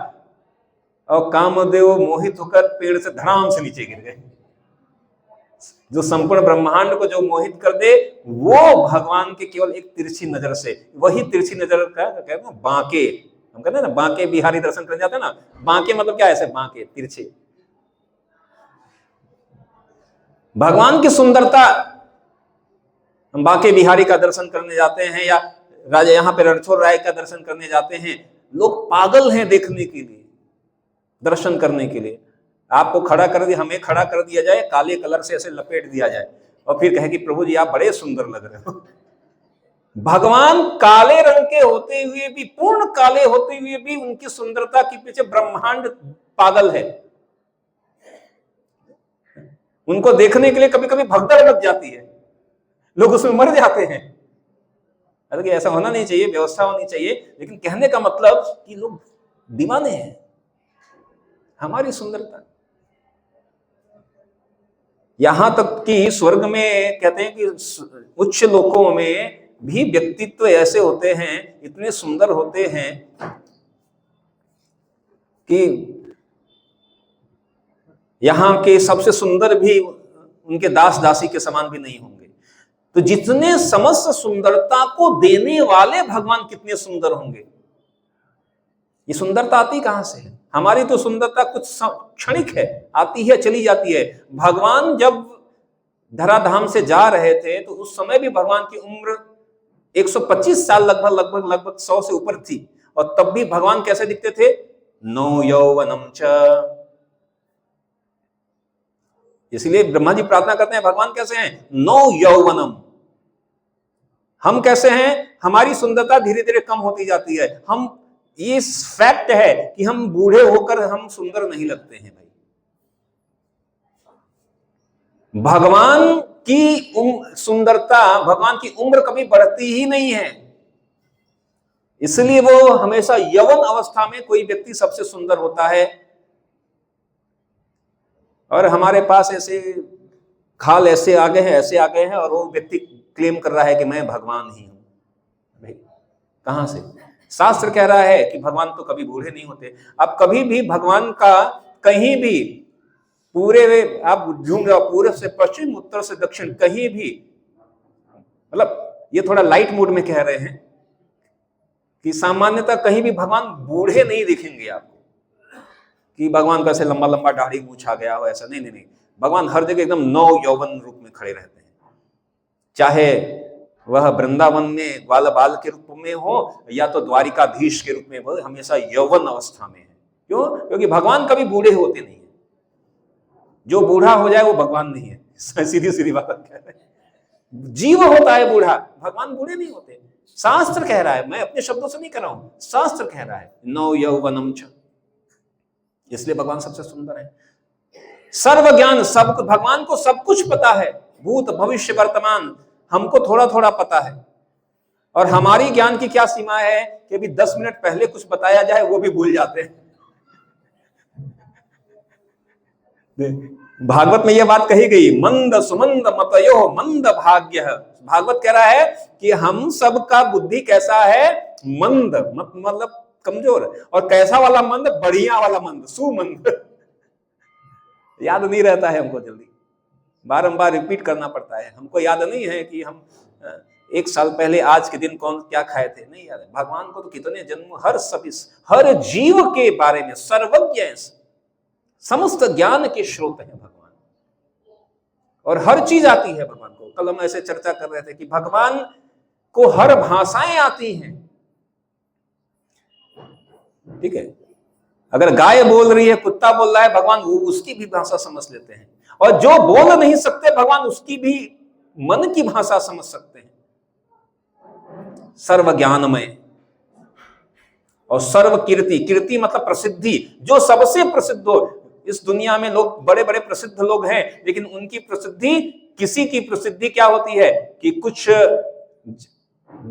और कामदेव मोहित होकर पेड़ से धड़ाम से नीचे गिर गए। जो संपूर्ण ब्रह्मांड को जो मोहित कर दे, वो भगवान के केवल एक तिरछी नजर से, वही तिरछी नजर का कहते हैं बांके, हम कहते हैं ना बांके बिहारी दर्शन करने जाते हैं ना, बांके मतलब क्या है? ऐसे बांके, तिरछे। भगवान की सुंदरता, हम बांके बिहारी का दर्शन करने जाते हैं, या राजा यहाँ पे रणछोड़ राय का दर्शन करने जाते हैं, लोग पागल हैं देखने के लिए, दर्शन करने के लिए। आपको खड़ा कर दिया, हमें खड़ा कर दिया जाए, काले कलर से ऐसे लपेट दिया जाए, और फिर कहे कि प्रभु जी आप बड़े सुंदर लग रहे हो। भगवान काले रंग के होते हुए भी, पूर्ण काले होते हुए भी उनकी सुंदरता के पीछे ब्रह्मांड पागल है। उनको देखने के लिए कभी कभी भगदड़ लग जाती है, लोग उसमें मर जाते हैं। अरे ऐसा होना नहीं चाहिए, व्यवस्था होनी चाहिए, लेकिन कहने का मतलब कि लोग दीवाने हैं हमारी सुंदरता। यहां तक कि स्वर्ग में कहते हैं कि उच्च लोकों में भी व्यक्तित्व ऐसे होते हैं, इतने सुंदर होते हैं कि यहां के सबसे सुंदर भी उनके दास दासी के समान भी नहीं होंगे। तो जितने समस्त सुंदरता को देने वाले भगवान कितने सुंदर होंगे। ये सुंदरता आती कहां से है? हमारी तो सुंदरता कुछ क्षणिक है, आती है चली जाती है। भगवान जब धराधाम से जा रहे थे तो उस समय भी भगवान की उम्र 125 साल लगभग 100 से ऊपर थी, और तब भी भगवान कैसे दिखते थे? नौ यौवनम च। इसलिए ब्रह्मा जी प्रार्थना करते हैं, भगवान कैसे हैं? नौ यौवनम। हम कैसे हैं? हमारी सुंदरता धीरे धीरे कम होती जाती है। हम, ये फैक्ट है कि हम बूढ़े होकर हम सुंदर नहीं लगते हैं भाई। भगवान की सुंदरता, भगवान की उम्र कभी बढ़ती ही नहीं है, इसलिए वो हमेशा यौवन अवस्था में कोई व्यक्ति सबसे सुंदर होता है। और हमारे पास ऐसे खाल ऐसे आ गए हैं, ऐसे आ गए हैं, और वो व्यक्ति क्लेम कर रहा है कि मैं भगवान ही हूं। भाई कहां से? शास्त्र कह रहा है कि भगवान तो कभी बूढ़े नहीं होते। अब कभी भी भगवान का कहीं भी पूरे, आप झूम जाओ, पूर्व से पश्चिम, उत्तर से दक्षिण, कहीं भी, मतलब ये थोड़ा लाइट मूड में कह रहे हैं कि सामान्यतः कहीं भी भगवान बूढ़े नहीं दिखेंगे आपको, कि भगवान कैसे लंबा लंबा दाढ़ी मूछ आ गया हो, ऐसा नहीं नहीं नहीं। भगवान हर जगह एकदम नौ यौवन रूप में खड़े रहते हैं, चाहे वह वृंदावन में ग्वाल बाल के रूप में हो या तो द्वारिकाधीश के रूप में, वह हमेशा यौवन अवस्था में है। क्यों? क्योंकि भगवान कभी बूढ़े होते नहीं है। जो बूढ़ा हो जाए वो भगवान नहीं है, सीधी सीधी बात कह रहे हैं। जीव होता है बूढ़ा, भगवान बूढ़े नहीं होते। शास्त्र कह रहा है, मैं अपने शब्दों से नहीं कर रहा हूं, शास्त्र कह रहा है नौ यौवनम च। इसलिए भगवान सबसे सुंदर है। सर्व ज्ञान, सब, भगवान को सब कुछ पता है, भूत भविष्य वर्तमान, हमको थोड़ा थोड़ा पता है। और हमारी ज्ञान की क्या सीमा है कि अभी 10 मिनट पहले कुछ बताया जाए वो भी भूल जाते हैं। भागवत में यह बात कही गई, मंद सुमंद मतयो मंद भाग्य। भागवत कह रहा है कि हम सब का बुद्धि कैसा है? मंद, मतलब कमजोर। और कैसा वाला मंद? बढ़िया वाला मंद, सुमंद। याद नहीं रहता है हमको, जल्दी बारंबार रिपीट करना पड़ता है। हमको याद नहीं है कि हम 1 साल पहले आज के दिन कौन क्या खाए थे, नहीं याद है। भगवान को तो कितने जन्म, हर जीव के बारे में सर्वज्ञ है, समस्त ज्ञान के स्रोत है भगवान, और हर चीज आती है भगवान को। कल हम ऐसे चर्चा कर रहे थे कि भगवान को हर भाषाएं आती हैं, ठीक है। अगर गाय बोल रही है, कुत्ता बोल रहा है, भगवान उसकी भी भाषा समझ लेते हैं। और जो बोल नहीं सकते भगवान उसकी भी मन की भाषा समझ सकते हैं। सर्व ज्ञानमय और सर्व कीर्ति, कीर्ति मतलब प्रसिद्धि, जो सबसे प्रसिद्ध हो। इस दुनिया में लोग बड़े बड़े प्रसिद्ध लोग हैं, लेकिन उनकी प्रसिद्धि, किसी की प्रसिद्धि क्या होती है कि कुछ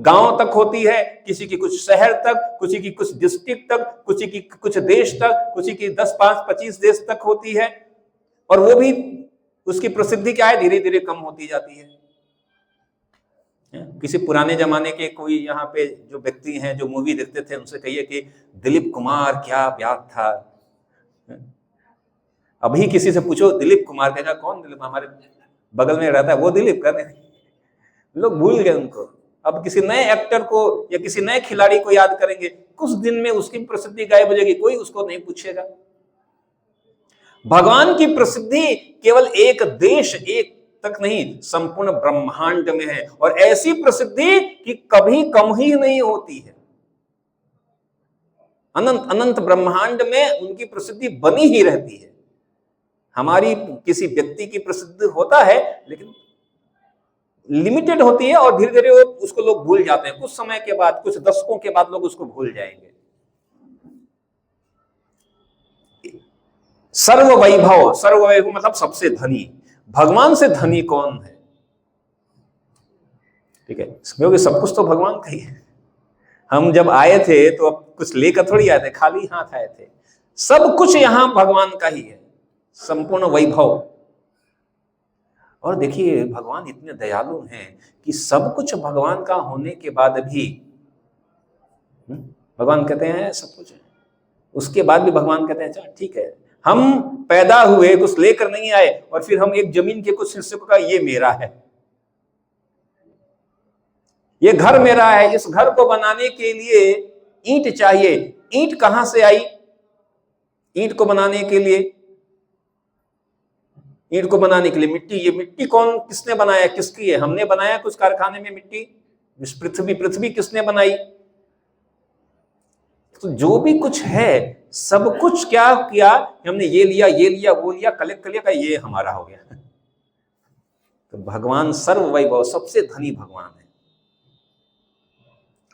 गांव तक होती है, किसी की कुछ शहर तक, किसी की कुछ डिस्ट्रिक्ट तक, किसी की कुछ देश तक, किसी की 10, 5, 25 देश तक होती है। और वो भी उसकी प्रसिद्धि क्या है, धीरे धीरे कम होती जाती है। किसी पुराने जमाने के कोई यहाँ पे जो व्यक्ति हैं जो मूवी देखते थे, उनसे कहिए कि दिलीप कुमार क्या ब्याह था। अभी किसी से पूछो दिलीप कुमार, कहेगा कौन दिलीप, हमारे बगल में रहता है वो दिलीप, कहते लोग भूल गए उनको। अब किसी नए एक्टर को या किसी नए खिलाड़ी को याद करेंगे, कुछ दिन में उसकी प्रसिद्धि गायब हो जाएगी, कोई उसको नहीं पूछेगा। भगवान की प्रसिद्धि केवल एक देश, एक तक नहीं, संपूर्ण ब्रह्मांड में है। और ऐसी प्रसिद्धि कि कभी कम ही नहीं होती है। अनंत अनंत ब्रह्मांड में उनकी प्रसिद्धि बनी ही रहती है। हमारी किसी व्यक्ति की प्रसिद्धि होता है, लेकिन लिमिटेड होती है और धीरे धीरे उसको लोग भूल जाते हैं। कुछ समय के बाद, कुछ दशकों के बाद लोग उसको भूल जाएंगे। सर्व वैभव मतलब सबसे धनी। भगवान से धनी कौन है? ठीक है, क्योंकि सब कुछ तो भगवान का ही है। हम जब आए थे तो अब कुछ लेकर थोड़ी आए थे, खाली हाथ आए थे। सब कुछ यहां भगवान का ही है, संपूर्ण वैभव। और देखिए भगवान इतने दयालु हैं कि सब कुछ भगवान का होने के बाद भी भगवान कहते हैं सब कुछ है, उसके बाद भी भगवान कहते हैं अच्छा ठीक है, हम पैदा हुए कुछ लेकर नहीं आए, और फिर हम एक जमीन के कुछ हिस्से को कहा ये मेरा है, ये घर मेरा है। इस घर को बनाने के लिए ईंट चाहिए। ईंट कहां से आई? ईंट को बनाने के लिए, ईंट को बनाने के लिए मिट्टी। ये मिट्टी कौन, किसने बनाया, किसकी है? हमने बनाया कुछ कारखाने में मिट्टी? इस पृथ्वी किसने बनाई? तो जो भी कुछ है सब कुछ क्या किया, हमने ये लिया वो लिया, कलेक्ट कर लिया, ये हमारा हो गया। तो भगवान सर्व वैभव, सबसे धनी भगवान है।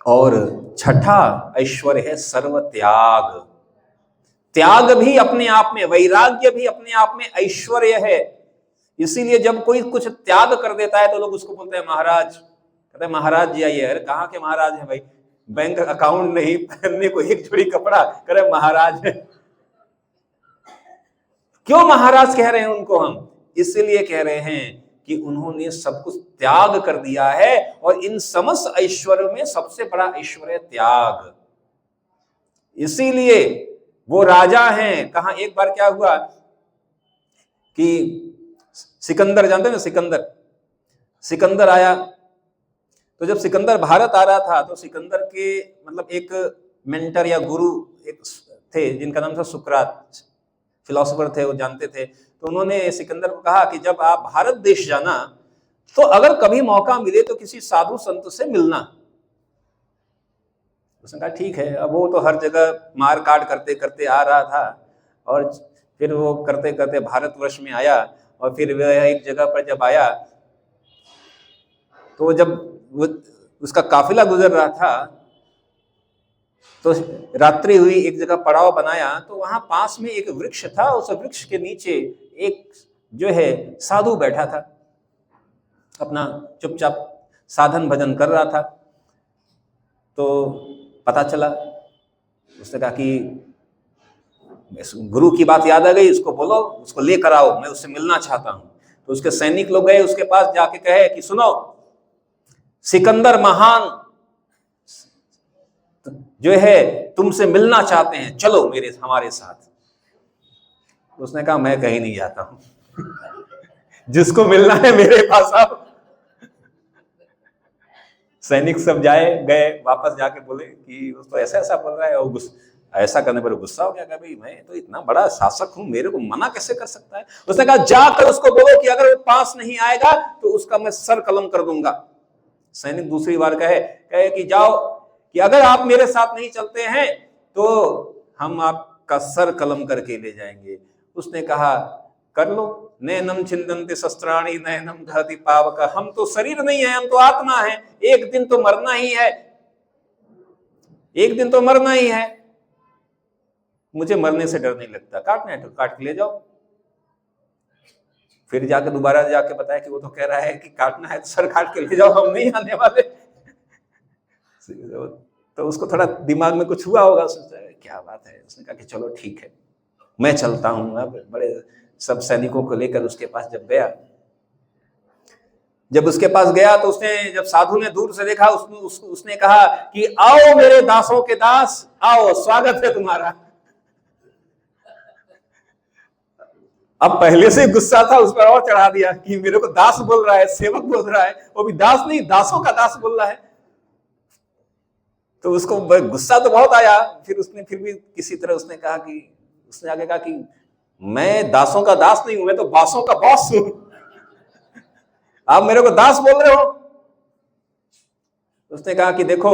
और छठा ऐश्वर्य है सर्व त्याग। त्याग भी अपने आप में, वैराग्य भी अपने आप में ऐश्वर्य है। इसीलिए जब कोई कुछ त्याग कर देता है तो लोग उसको बोलते हैं महाराज। कहते हैं महाराज जी आइए। अरे कहाँ के महाराज हैं भाई? बैंक अकाउंट नहीं, पहनने को एक जोड़ी कपड़ा, करे महाराज है। क्यों महाराज कह रहे हैं उनको हम? इसलिए कह रहे हैं कि उन्होंने सब कुछ त्याग कर दिया है, और इन समस्त ऐश्वर्य में सबसे बड़ा ऐश्वर्य त्याग। इसीलिए वो राजा हैं। कहा एक बार क्या हुआ कि सिकंदर, जानते हैं ना सिकंदर आया। तो जब सिकंदर भारत आ रहा था तो सिकंदर के मतलब एक मेंटर या गुरु एक थे जिनका नाम था सुकरात, फिलोसोफर थे, वो जानते थे। तो उन्होंने सिकंदर को कहा कि जब आप भारत देश जाना तो अगर कभी मौका मिले तो किसी साधु संत से मिलना। उसने कहा ठीक है। अब वो तो हर जगह मार काट करते करते आ रहा था, और फिर वो करते करते भारतवर्ष में आया। और फिर वह एक जगह पर जब आया तो जब वो उसका काफिला गुजर रहा था तो रात्रि हुई, एक जगह पड़ाव बनाया। तो वहां पास में एक वृक्ष था, उस वृक्ष के नीचे एक जो है साधु बैठा था, अपना चुपचाप साधन भजन कर रहा था। तो पता चला, उसने कहा कि गुरु की बात याद आ गई, उसको बोलो, उसको लेकर आओ, मैं उससे मिलना चाहता हूं। तो उसके सैनिक लोग गए उसके पास, जाके कहे कि सुनो, सिकंदर महान जो है तुमसे मिलना चाहते हैं, चलो हमारे साथ। उसने कहा मैं कहीं नहीं जाता हूं, जिसको मिलना है मेरे पास आओ। सैनिक सब गए वापस जाके बोले कि उसको ऐसा ऐसा बोल रहा है, और ऐसा करने पर गुस्सा हो गया। कहा भाई मैं तो इतना बड़ा शासक हूं, मेरे को मना कैसे कर सकता है? उसने कहा जाकर उसको बोलो कि अगर वो पास नहीं आएगा तो उसका मैं सर कलम कर दूंगा। सैनिक दूसरी बार कहे कि जाओ, कि अगर आप मेरे साथ नहीं चलते हैं तो हम आपका सर कलम करके ले जाएंगे। उसने कहा कर लो, नैनम छिंदन्ते शस्त्राणि नैनम दहति पावक। हम तो शरीर नहीं है, हम तो आत्मा है, एक दिन तो मरना ही है, एक दिन तो मरना ही है। मुझे मरने से डर नहीं लगता, काटना है तो काट के ले जाओ। फिर जाके दोबारा जाके बताया कि वो तो कह रहा है कि काटना है तो सर काट के ले जाओ, हम नहीं आने वाले। तो उसको थोड़ा दिमाग में कुछ हुआ होगा, सोचा क्या बात है। उसने कहा कि चलो ठीक है मैं चलता हूं। अब बड़े सब सैनिकों को लेकर उसके पास जब उसके पास गया तो उसने, जब साधु ने दूर से देखा, उसने कहा कि आओ मेरे दासों के दास, आओ स्वागत है तुम्हारा। अब पहले से गुस्सा था, उस पर और चढ़ा दिया कि मेरे को दास बोल रहा है, सेवक बोल रहा है, वो भी दास नहीं दासों का दास बोल रहा है। तो उसको गुस्सा तो बहुत आया। फिर उसने फिर भी किसी तरह उसने कहा कि, उसने आगे कहा कि मैं दासों का दास नहीं हूं, मैं तो बासों का बॉस हूं, आप मेरे को दास बोल रहे हो। उसने कहा कि देखो,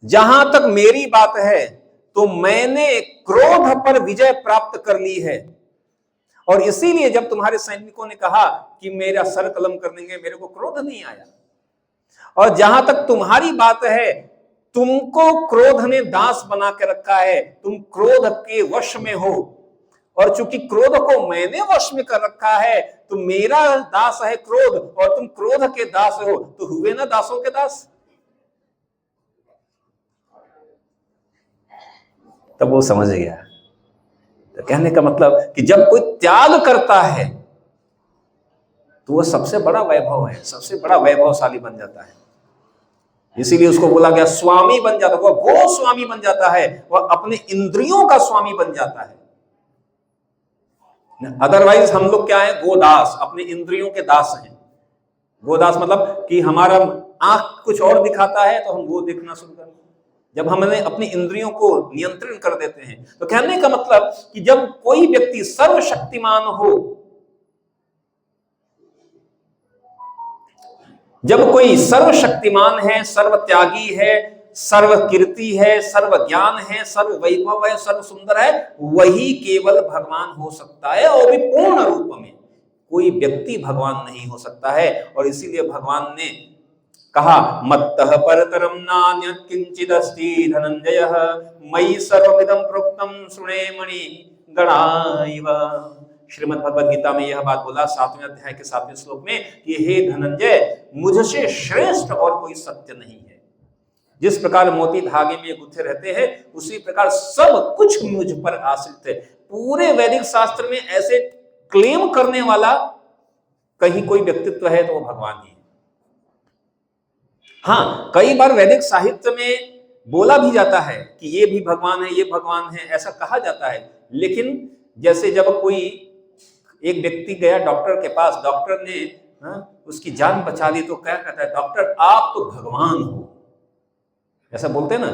जहां तक मेरी बात है तो मैंने क्रोध पर विजय प्राप्त कर ली है, और इसीलिए जब तुम्हारे सैनिकों ने कहा कि मेरा सर कलम कर देंगे, मेरे को क्रोध नहीं आया। और जहां तक तुम्हारी बात है, तुमको क्रोध ने दास बना के रखा है, तुम क्रोध के वश में हो, और चूंकि क्रोध को मैंने वश में कर रखा है, तो मेरा दास है क्रोध, और तुम क्रोध के दास हो, तो हुए ना दासों के दास। तब वो समझ गया। तो कहने का मतलब कि जब कोई त्याग करता है तो वो सबसे बड़ा वैभव है, सबसे बड़ा वैभवशाली बन जाता है। इसीलिए उसको बोला गया स्वामी बन जाता है, वह गो स्वामी बन जाता है, वह अपने इंद्रियों का स्वामी बन जाता है। अदरवाइज हम लोग क्या है, गोदास, अपने इंद्रियों के दास हैं। गोदास मतलब कि हमारा आंख कुछ और दिखाता है तो हम वो देखना शुरू करते हैं। जब हमने अपनी इंद्रियों को नियंत्रण कर देते हैं, तो कहने का मतलब कि जब कोई व्यक्ति सर्वशक्तिमान हो, जब कोई सर्वशक्तिमान है, सर्वत्यागी है, सर्व कीर्ति है, सर्व ज्ञान है, सर्व वैभव है, सर्व सुंदर है, वही केवल भगवान हो सकता है, और भी पूर्ण रूप में। कोई व्यक्ति भगवान नहीं हो सकता है। और इसीलिए भगवान ने कहा मत्तः परतरम नान्यत् किंचिदस्ति धनंजयः मयि सर्वमिदं प्रोक्तं शृणे मणि गणाइव। श्रीमद् भगवद गीता में यह बात बोला 7वें अध्याय के 7वें श्लोक में कि हे धनंजय, मुझसे श्रेष्ठ और कोई सत्य नहीं है। जिस प्रकार मोती धागे में गुथे रहते हैं, उसी प्रकार सब कुछ मुझ पर आश्रित है। पूरे वैदिक शास्त्र में ऐसे क्लेम करने वाला कहीं कोई व्यक्तित्व है तो वो भगवान ही है। हाँ, कई बार वैदिक साहित्य में बोला भी जाता है कि ये भी भगवान है, ये भगवान है, ऐसा कहा जाता है। लेकिन जैसे जब कोई एक व्यक्ति गया डॉक्टर के पास, डॉक्टर ने उसकी जान बचा ली, तो क्या कहता है, डॉक्टर आप तो भगवान हो। ऐसा बोलते हैं ना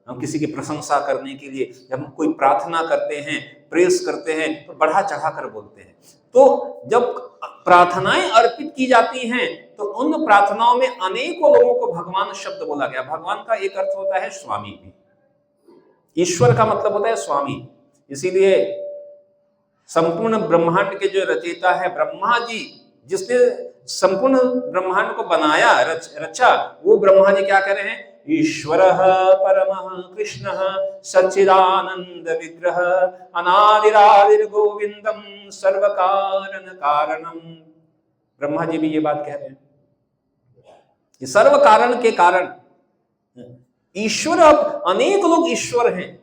हम किसी की प्रशंसा करने के लिए, जब हम कोई प्रार्थना करते हैं, प्रेस करते हैं, तो बढ़ा चढ़ा कर बोलते हैं। तो जब प्रार्थनाएं अर्पित की जाती हैं, तो उन प्रार्थनाओं में अनेकों लोगों को भगवान शब्द बोला गया। भगवान का एक अर्थ होता है स्वामी भी, ईश्वर का मतलब होता है स्वामी। इसीलिए संपूर्ण ब्रह्मांड के जो रचयिता है ब्रह्मा जी, जिसने संपूर्ण ब्रह्मांड को बनाया, रचा, वो ब्रह्मा जी क्या कह रहे हैं, ईश्वरः परमः कृष्णः सच्चिदानंद विग्रह अनादिरादिर गोविंदम सर्वकारण कारणम। ब्रह्मा जी भी ये बात कह रहे हैं कि सर्व कारण के कारण ईश्वर। अब अनेक लोग ईश्वर हैं,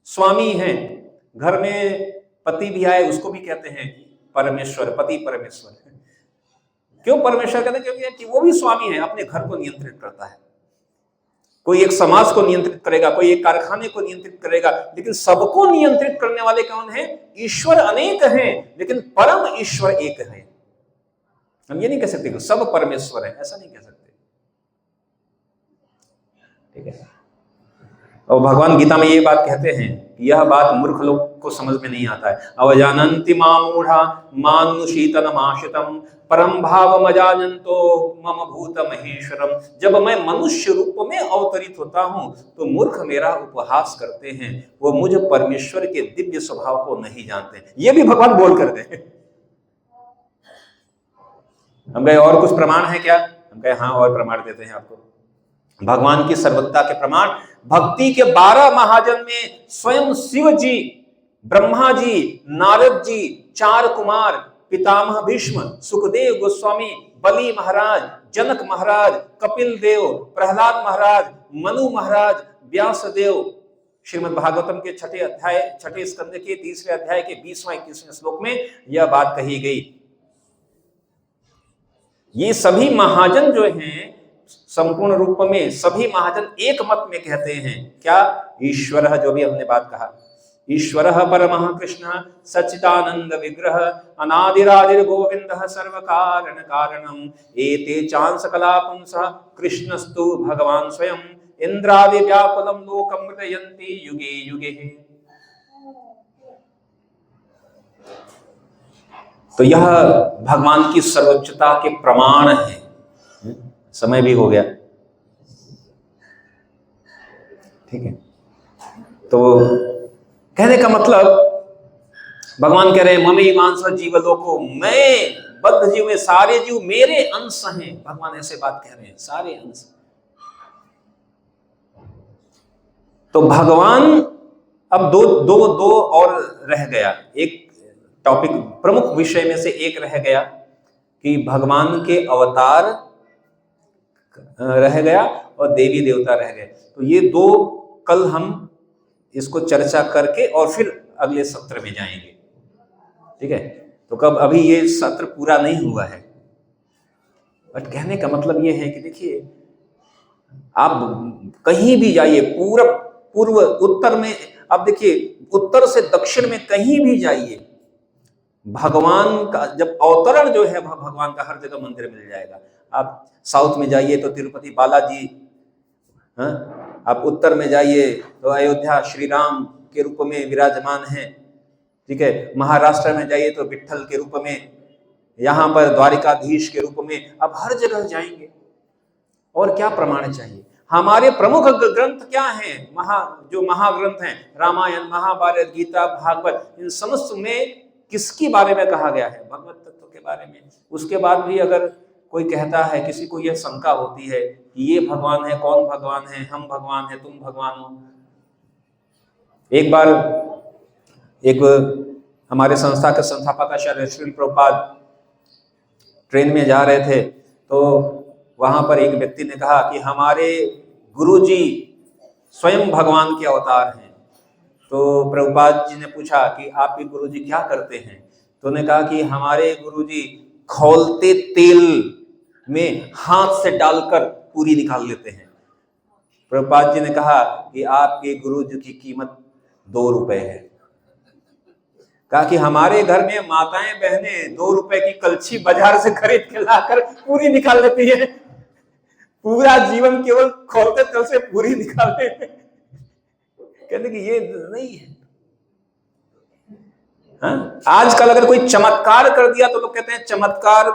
स्वामी हैं। घर में पति भी आए उसको भी कहते हैं परमेश्वर, पति परमेश्वर। क्यों परमेश्वर कहते हैं? क्योंकि वो भी स्वामी है, अपने घर को नियंत्रित करता है। कोई एक समाज को नियंत्रित करेगा, कोई एक कारखाने को नियंत्रित करेगा, लेकिन सबको नियंत्रित करने वाले कौन है? ईश्वर अनेक हैं, लेकिन परम ईश्वर एक है। हम ये नहीं कह सकते कि सब परमेश्वर है, ऐसा नहीं कह सकते। ठीक है। और भगवान गीता में ये बात कहते हैं कि यह बात मूर्ख लोग को समझ में नहीं आता है। अवजानन्ति मामूढ़ा मानुषीतनमाश्रितम परम भाव मजानन्तो मम भूत महेश्वरम। जब मैं मनुष्य रूप में अवतरित होता हूं तो मूर्ख मेरा उपहास करते हैं, वो मुझ परमेश्वर के दिव्य स्वभाव को नहीं जानते। ये भी भगवान बोल कर दे। हम कहे और कुछ प्रमाण है क्या? हम कहे हाँ, और प्रमाण देते हैं आपको। भगवान की सर्वज्ञता के प्रमाण भक्ति के 12 महाजन में स्वयं शिव जी, ब्रह्मा जी, नारद जी, 4 कुमार, पितामह भीष्म, सुखदेव गोस्वामी, बलि महाराज, जनक महाराज, कपिल देव, प्रहलाद महाराज, मनु महाराज, व्यास देव। श्रीमद् भागवतम के 6 स्कंद के 3 अध्याय के 20वां-21वें श्लोक में यह बात कही गई। ये सभी महाजन जो हैं, संपूर्ण रूप में सभी महाजन एक मत में कहते हैं क्या? ईश्वर, जो भी हमने बात कहा, ईश्वर परमः कृष्ण सच्चिदानंद विग्रह अनादिरादिर गोविंद सर्व कारण कारणम एते चांस कलापुंसः कृष्णस्तु भगवान स्वयं इंद्रादि व्याकुलम लोकम मृतयन्ति युगे युगे। तो यह भगवान की सर्वोच्चता के प्रमाण है। समय भी हो गया, ठीक है। तो कहने का मतलब भगवान कह रहे हैं ममे मांस जीवलोको, मैं बद्ध जीव में सारे जीव मेरे अंश हैं। भगवान ऐसे बात कह रहे हैं, सारे अंश। तो भगवान अब दो दो दो और रह गया। एक टॉपिक, प्रमुख विषय में से एक रह गया कि भगवान के अवतार रह गया और देवी देवता रह गए। तो ये दो कल हम इसको चर्चा करके और फिर अगले सत्र में जाएंगे, ठीक है। तो कब, अभी ये सत्र पूरा नहीं हुआ है, बट कहने का मतलब ये है कि देखिए, आप कहीं भी जाइए, पूर्व उत्तर में, अब देखिए उत्तर से दक्षिण में कहीं भी जाइए, भगवान का जब अवतरण जो है भगवान का हर जगह मंदिर मिल जाएगा। आप साउथ में जाइए तो तिरुपति बालाजी, हाँ, आप उत्तर में जाइए तो अयोध्या श्री राम के रूप में विराजमान है, ठीक है। महाराष्ट्र में जाइए तो विट्ठल के रूप में, यहाँ पर द्वारिकाधीश के रूप में, आप हर जगह जाएंगे। और क्या प्रमाण चाहिए? हमारे प्रमुख ग्रंथ क्या हैं? जो महाग्रंथ हैं, रामायण, महाभारत, गीता, भागवत, इन समस्त में किसके बारे में कहा गया है? भगवत तत्व के बारे में। उसके बाद भी अगर कोई कहता है, किसी को यह शंका होती है कि ये भगवान है, कौन भगवान है, हम भगवान है, तुम भगवान हो। एक बार एक हमारे संस्था के संस्थापक आचार्य श्रील प्रभुपाद ट्रेन में जा रहे थे, तो वहां पर एक व्यक्ति ने कहा कि हमारे गुरुजी स्वयं भगवान के अवतार हैं। तो प्रभुपाद जी ने पूछा कि आपके गुरुजी क्या करते हैं? तो उन्होंने कहा कि हमारे गुरुजी खौलते तेल में हाथ से डालकर पूरी निकाल लेते हैं। प्रभुपाद जी ने कहा कि आपके गुरुजी की कीमत 2 रुपए है। कहा कि हमारे घर में माताएं बहनें 2 रुपए की कलछी बाजार से खरीद के लाकर पूरी निकाल लेती है, पूरा जीवन केवल खोलते तेल से पूरी निकालते हैं। कहते कि ये नहीं है। हाँ? आजकल अगर कोई चमत्कार कर दिया तो लोग कहते हैं चमत्कार।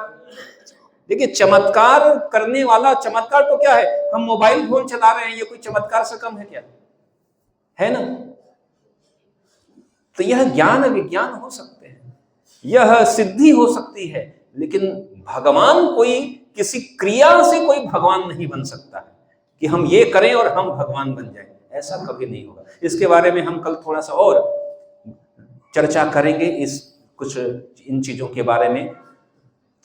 देखिए, चमत्कार करने वाला, चमत्कार तो क्या है? हम मोबाइल फोन चला रहे हैं, ये कोई चमत्कार से कम है क्या? है ना? तो यह ज्ञान विज्ञान हो सकते हैं, यह सिद्धि हो सकती है, लेकिन भगवान कोई किसी क्रिया से कोई भगवान नहीं बन सकता है कि हम ये करें और हम भगवान बन जाएं। ऐसा कभी नहीं होगा। इसके बारे में हम कल थोड़ा सा और चर्चा करेंगे। इस कुछ इन चीजों के बारे में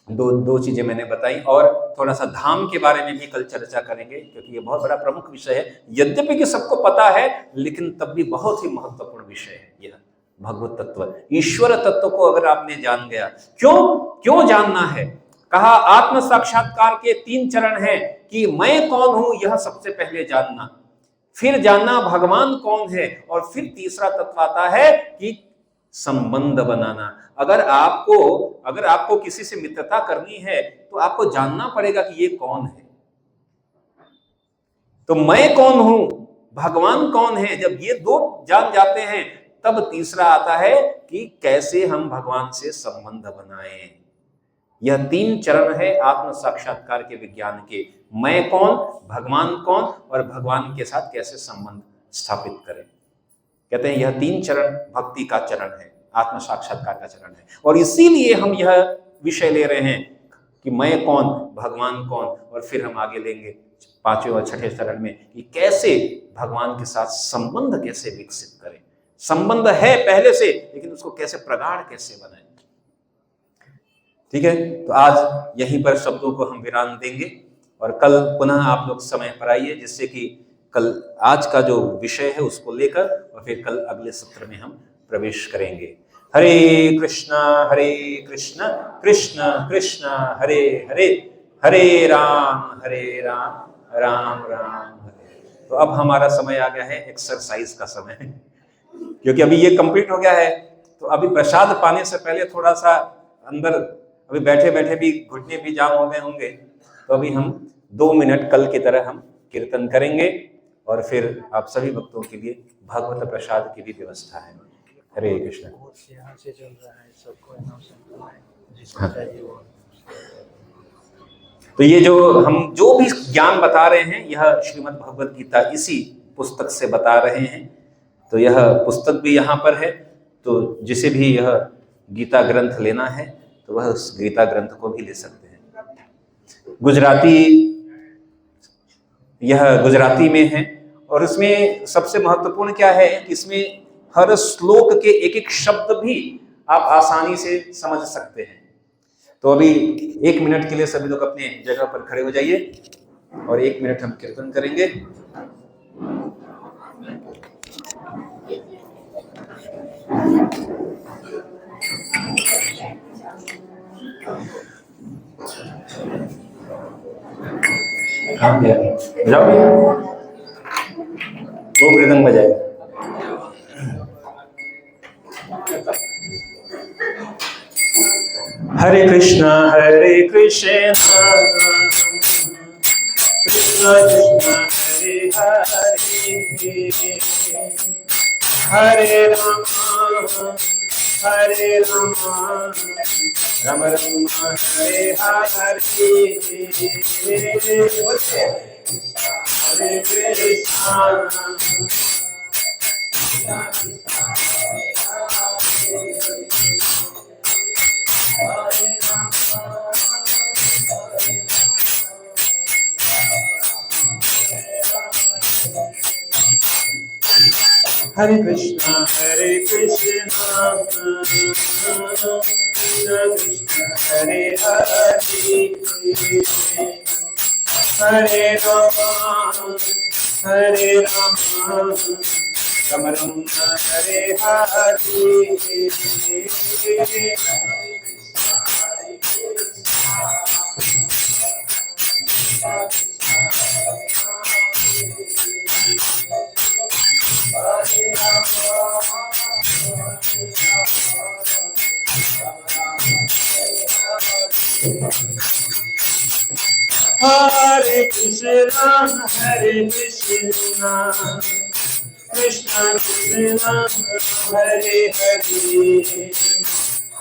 दो चीजें मैंने बताई, और थोड़ा सा धाम के बारे में भी कल चर्चा करेंगे, क्योंकि ये बहुत बड़ा प्रमुख विषय है। यद्यपि कि सबको पता है, लेकिन तब भी बहुत ही महत्वपूर्ण विषय है यह भगवत तत्व, ईश्वर तत्व को अगर आपने जान गया। क्यों जानना है? कहा आत्म साक्षात्कार के 3 चरण हैं कि मैं कौन हूं, यह सबसे पहले जानना, फिर जानना भगवान कौन है, और फिर तीसरा तत्व आता है कि संबंध बनाना। अगर आपको किसी से मित्रता करनी है तो आपको जानना पड़ेगा कि ये कौन है। तो मैं कौन हूं, भगवान कौन है, जब ये 2 जान जाते हैं तब तीसरा आता है कि कैसे हम भगवान से संबंध बनाएं। यह 3 चरण है आत्म साक्षात्कार के विज्ञान के। मैं कौन, भगवान कौन, और भगवान के साथ कैसे संबंध स्थापित करें। कहते हैं यह 3 चरण भक्ति का चरण है, आत्म साक्षात्कार का चरण है। और इसीलिए हम यह विषय ले रहे हैं कि मैं कौन, भगवान कौन, और फिर हम आगे लेंगे 5वें और 6ठे चरण में कि कैसे भगवान के साथ संबंध कैसे विकसित करें। संबंध है पहले से, लेकिन उसको कैसे प्रगाढ़ कैसे बनाएं। ठीक है, तो आज यहीं पर शब्दों को हम विराम देंगे, और कल पुनः आप लोग समय पर आइए, जिससे कि कल आज का जो विषय है उसको लेकर और फिर कल अगले सत्र में हम प्रवेश करेंगे। हरे कृष्णा कृष्ण कृष्ण हरे हरे, हरे राम राम राम हरे। तो अब हमारा समय आ गया है एक्सरसाइज का समय, क्योंकि अभी ये कंप्लीट हो गया है। तो अभी प्रसाद पाने से पहले थोड़ा सा अंदर, अभी बैठे बैठे भी घुटने भी जाम हो गए होंगे, तो अभी हम 2 मिनट कल की तरह हम कीर्तन करेंगे, और फिर आप सभी भक्तों के लिए भगवत प्रसाद की भी व्यवस्था है। हरे कृष्ण। यहाँ से चल रहा है, सबको अनाउंसमेंट करना है, जिसको हाँ। चाहिए वो। तो ये जो भी ज्ञान बता रहे हैं, यह श्रीमद् भगवद गीता इसी पुस्तक से बता रहे हैं। तो यह पुस्तक भी यहाँ पर है। तो जिसे भी यह गीता ग्रंथ लेना है तो वह उस गीता ग्रंथ को भी ले सकते हैं। यह गुजराती में है और इसमें सबसे महत्वपूर्ण क्या है कि इसमें हर श्लोक के एक एक शब्द भी आप आसानी से समझ सकते हैं। तो अभी 1 मिनट के लिए सभी लोग अपने जगह पर खड़े हो जाइए और 1 मिनट हम कीर्तन करेंगे। हाँ जाओ, वो मृदंग बजाएगा। हरे कृष्णा कृष्ण कृष्ण कृष्ण हरे राम राम राम हरे कृष्णा हरे कृष्णा कृष्ण कृष्ण हरे हरे राम राम राम हरे हरे कृष्णा कृष्ण कृष्ण हरे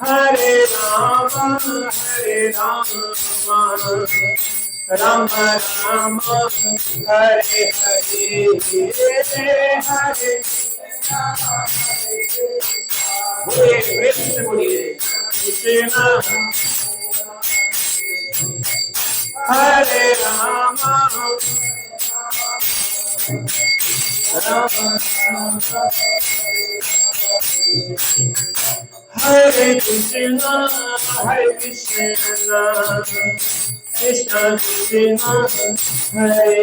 हरे राम राम राम हरे बोलिए कृष्ण हरे राम हरे कृष्णा कृष्ण कृष्ण हरे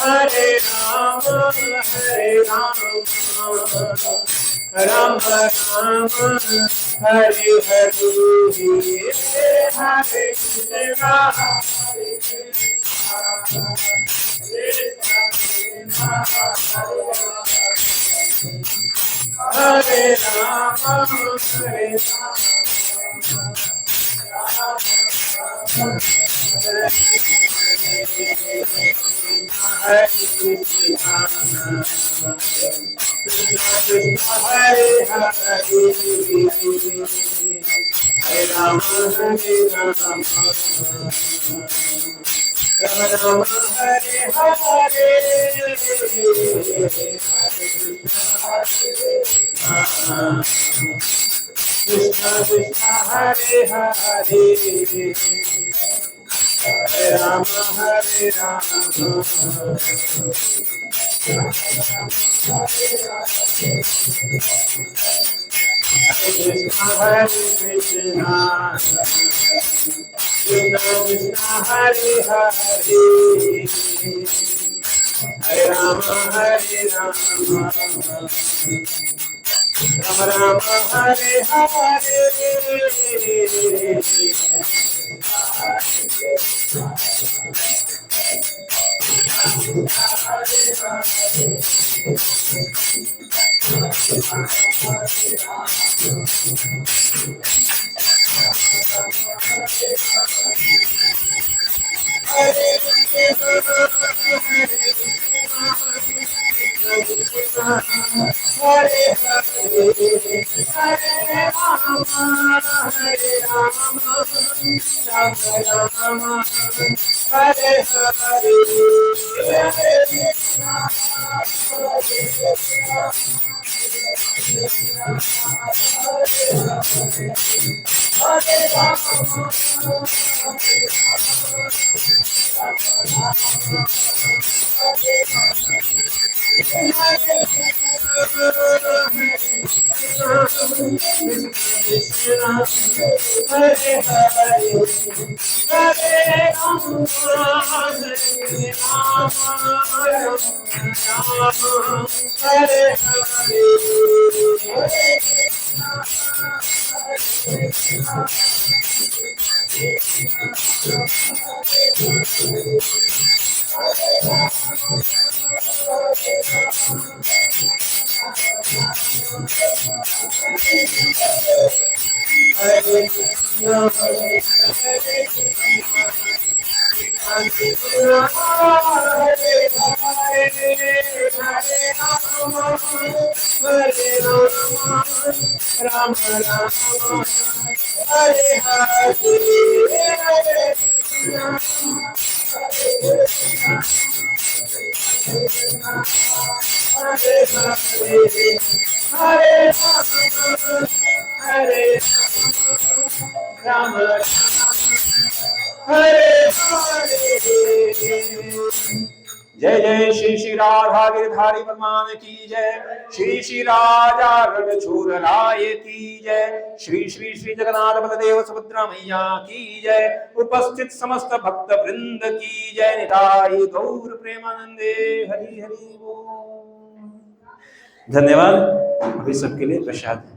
हरे राम राम राम हरे हरे कृष्णा हरे राम कृष्ण कृष्ण हरे राम हरे राम कृष्ण कृष्ण हरे हरे राम राम हरे जय जय श्री श्री राधा गिरधारी भगवान की जय। श्री श्री राजा रणछोड़ राय की जय। श्री श्री श्री जगन्नाथ बलदेव सुभद्रा मैया की जय। उपस्थित समस्त भक्त वृंद की जय। निताई गौर प्रेमानंदे हरि हरि बोल। धन्यवाद। अभी सबके लिए प्रसाद।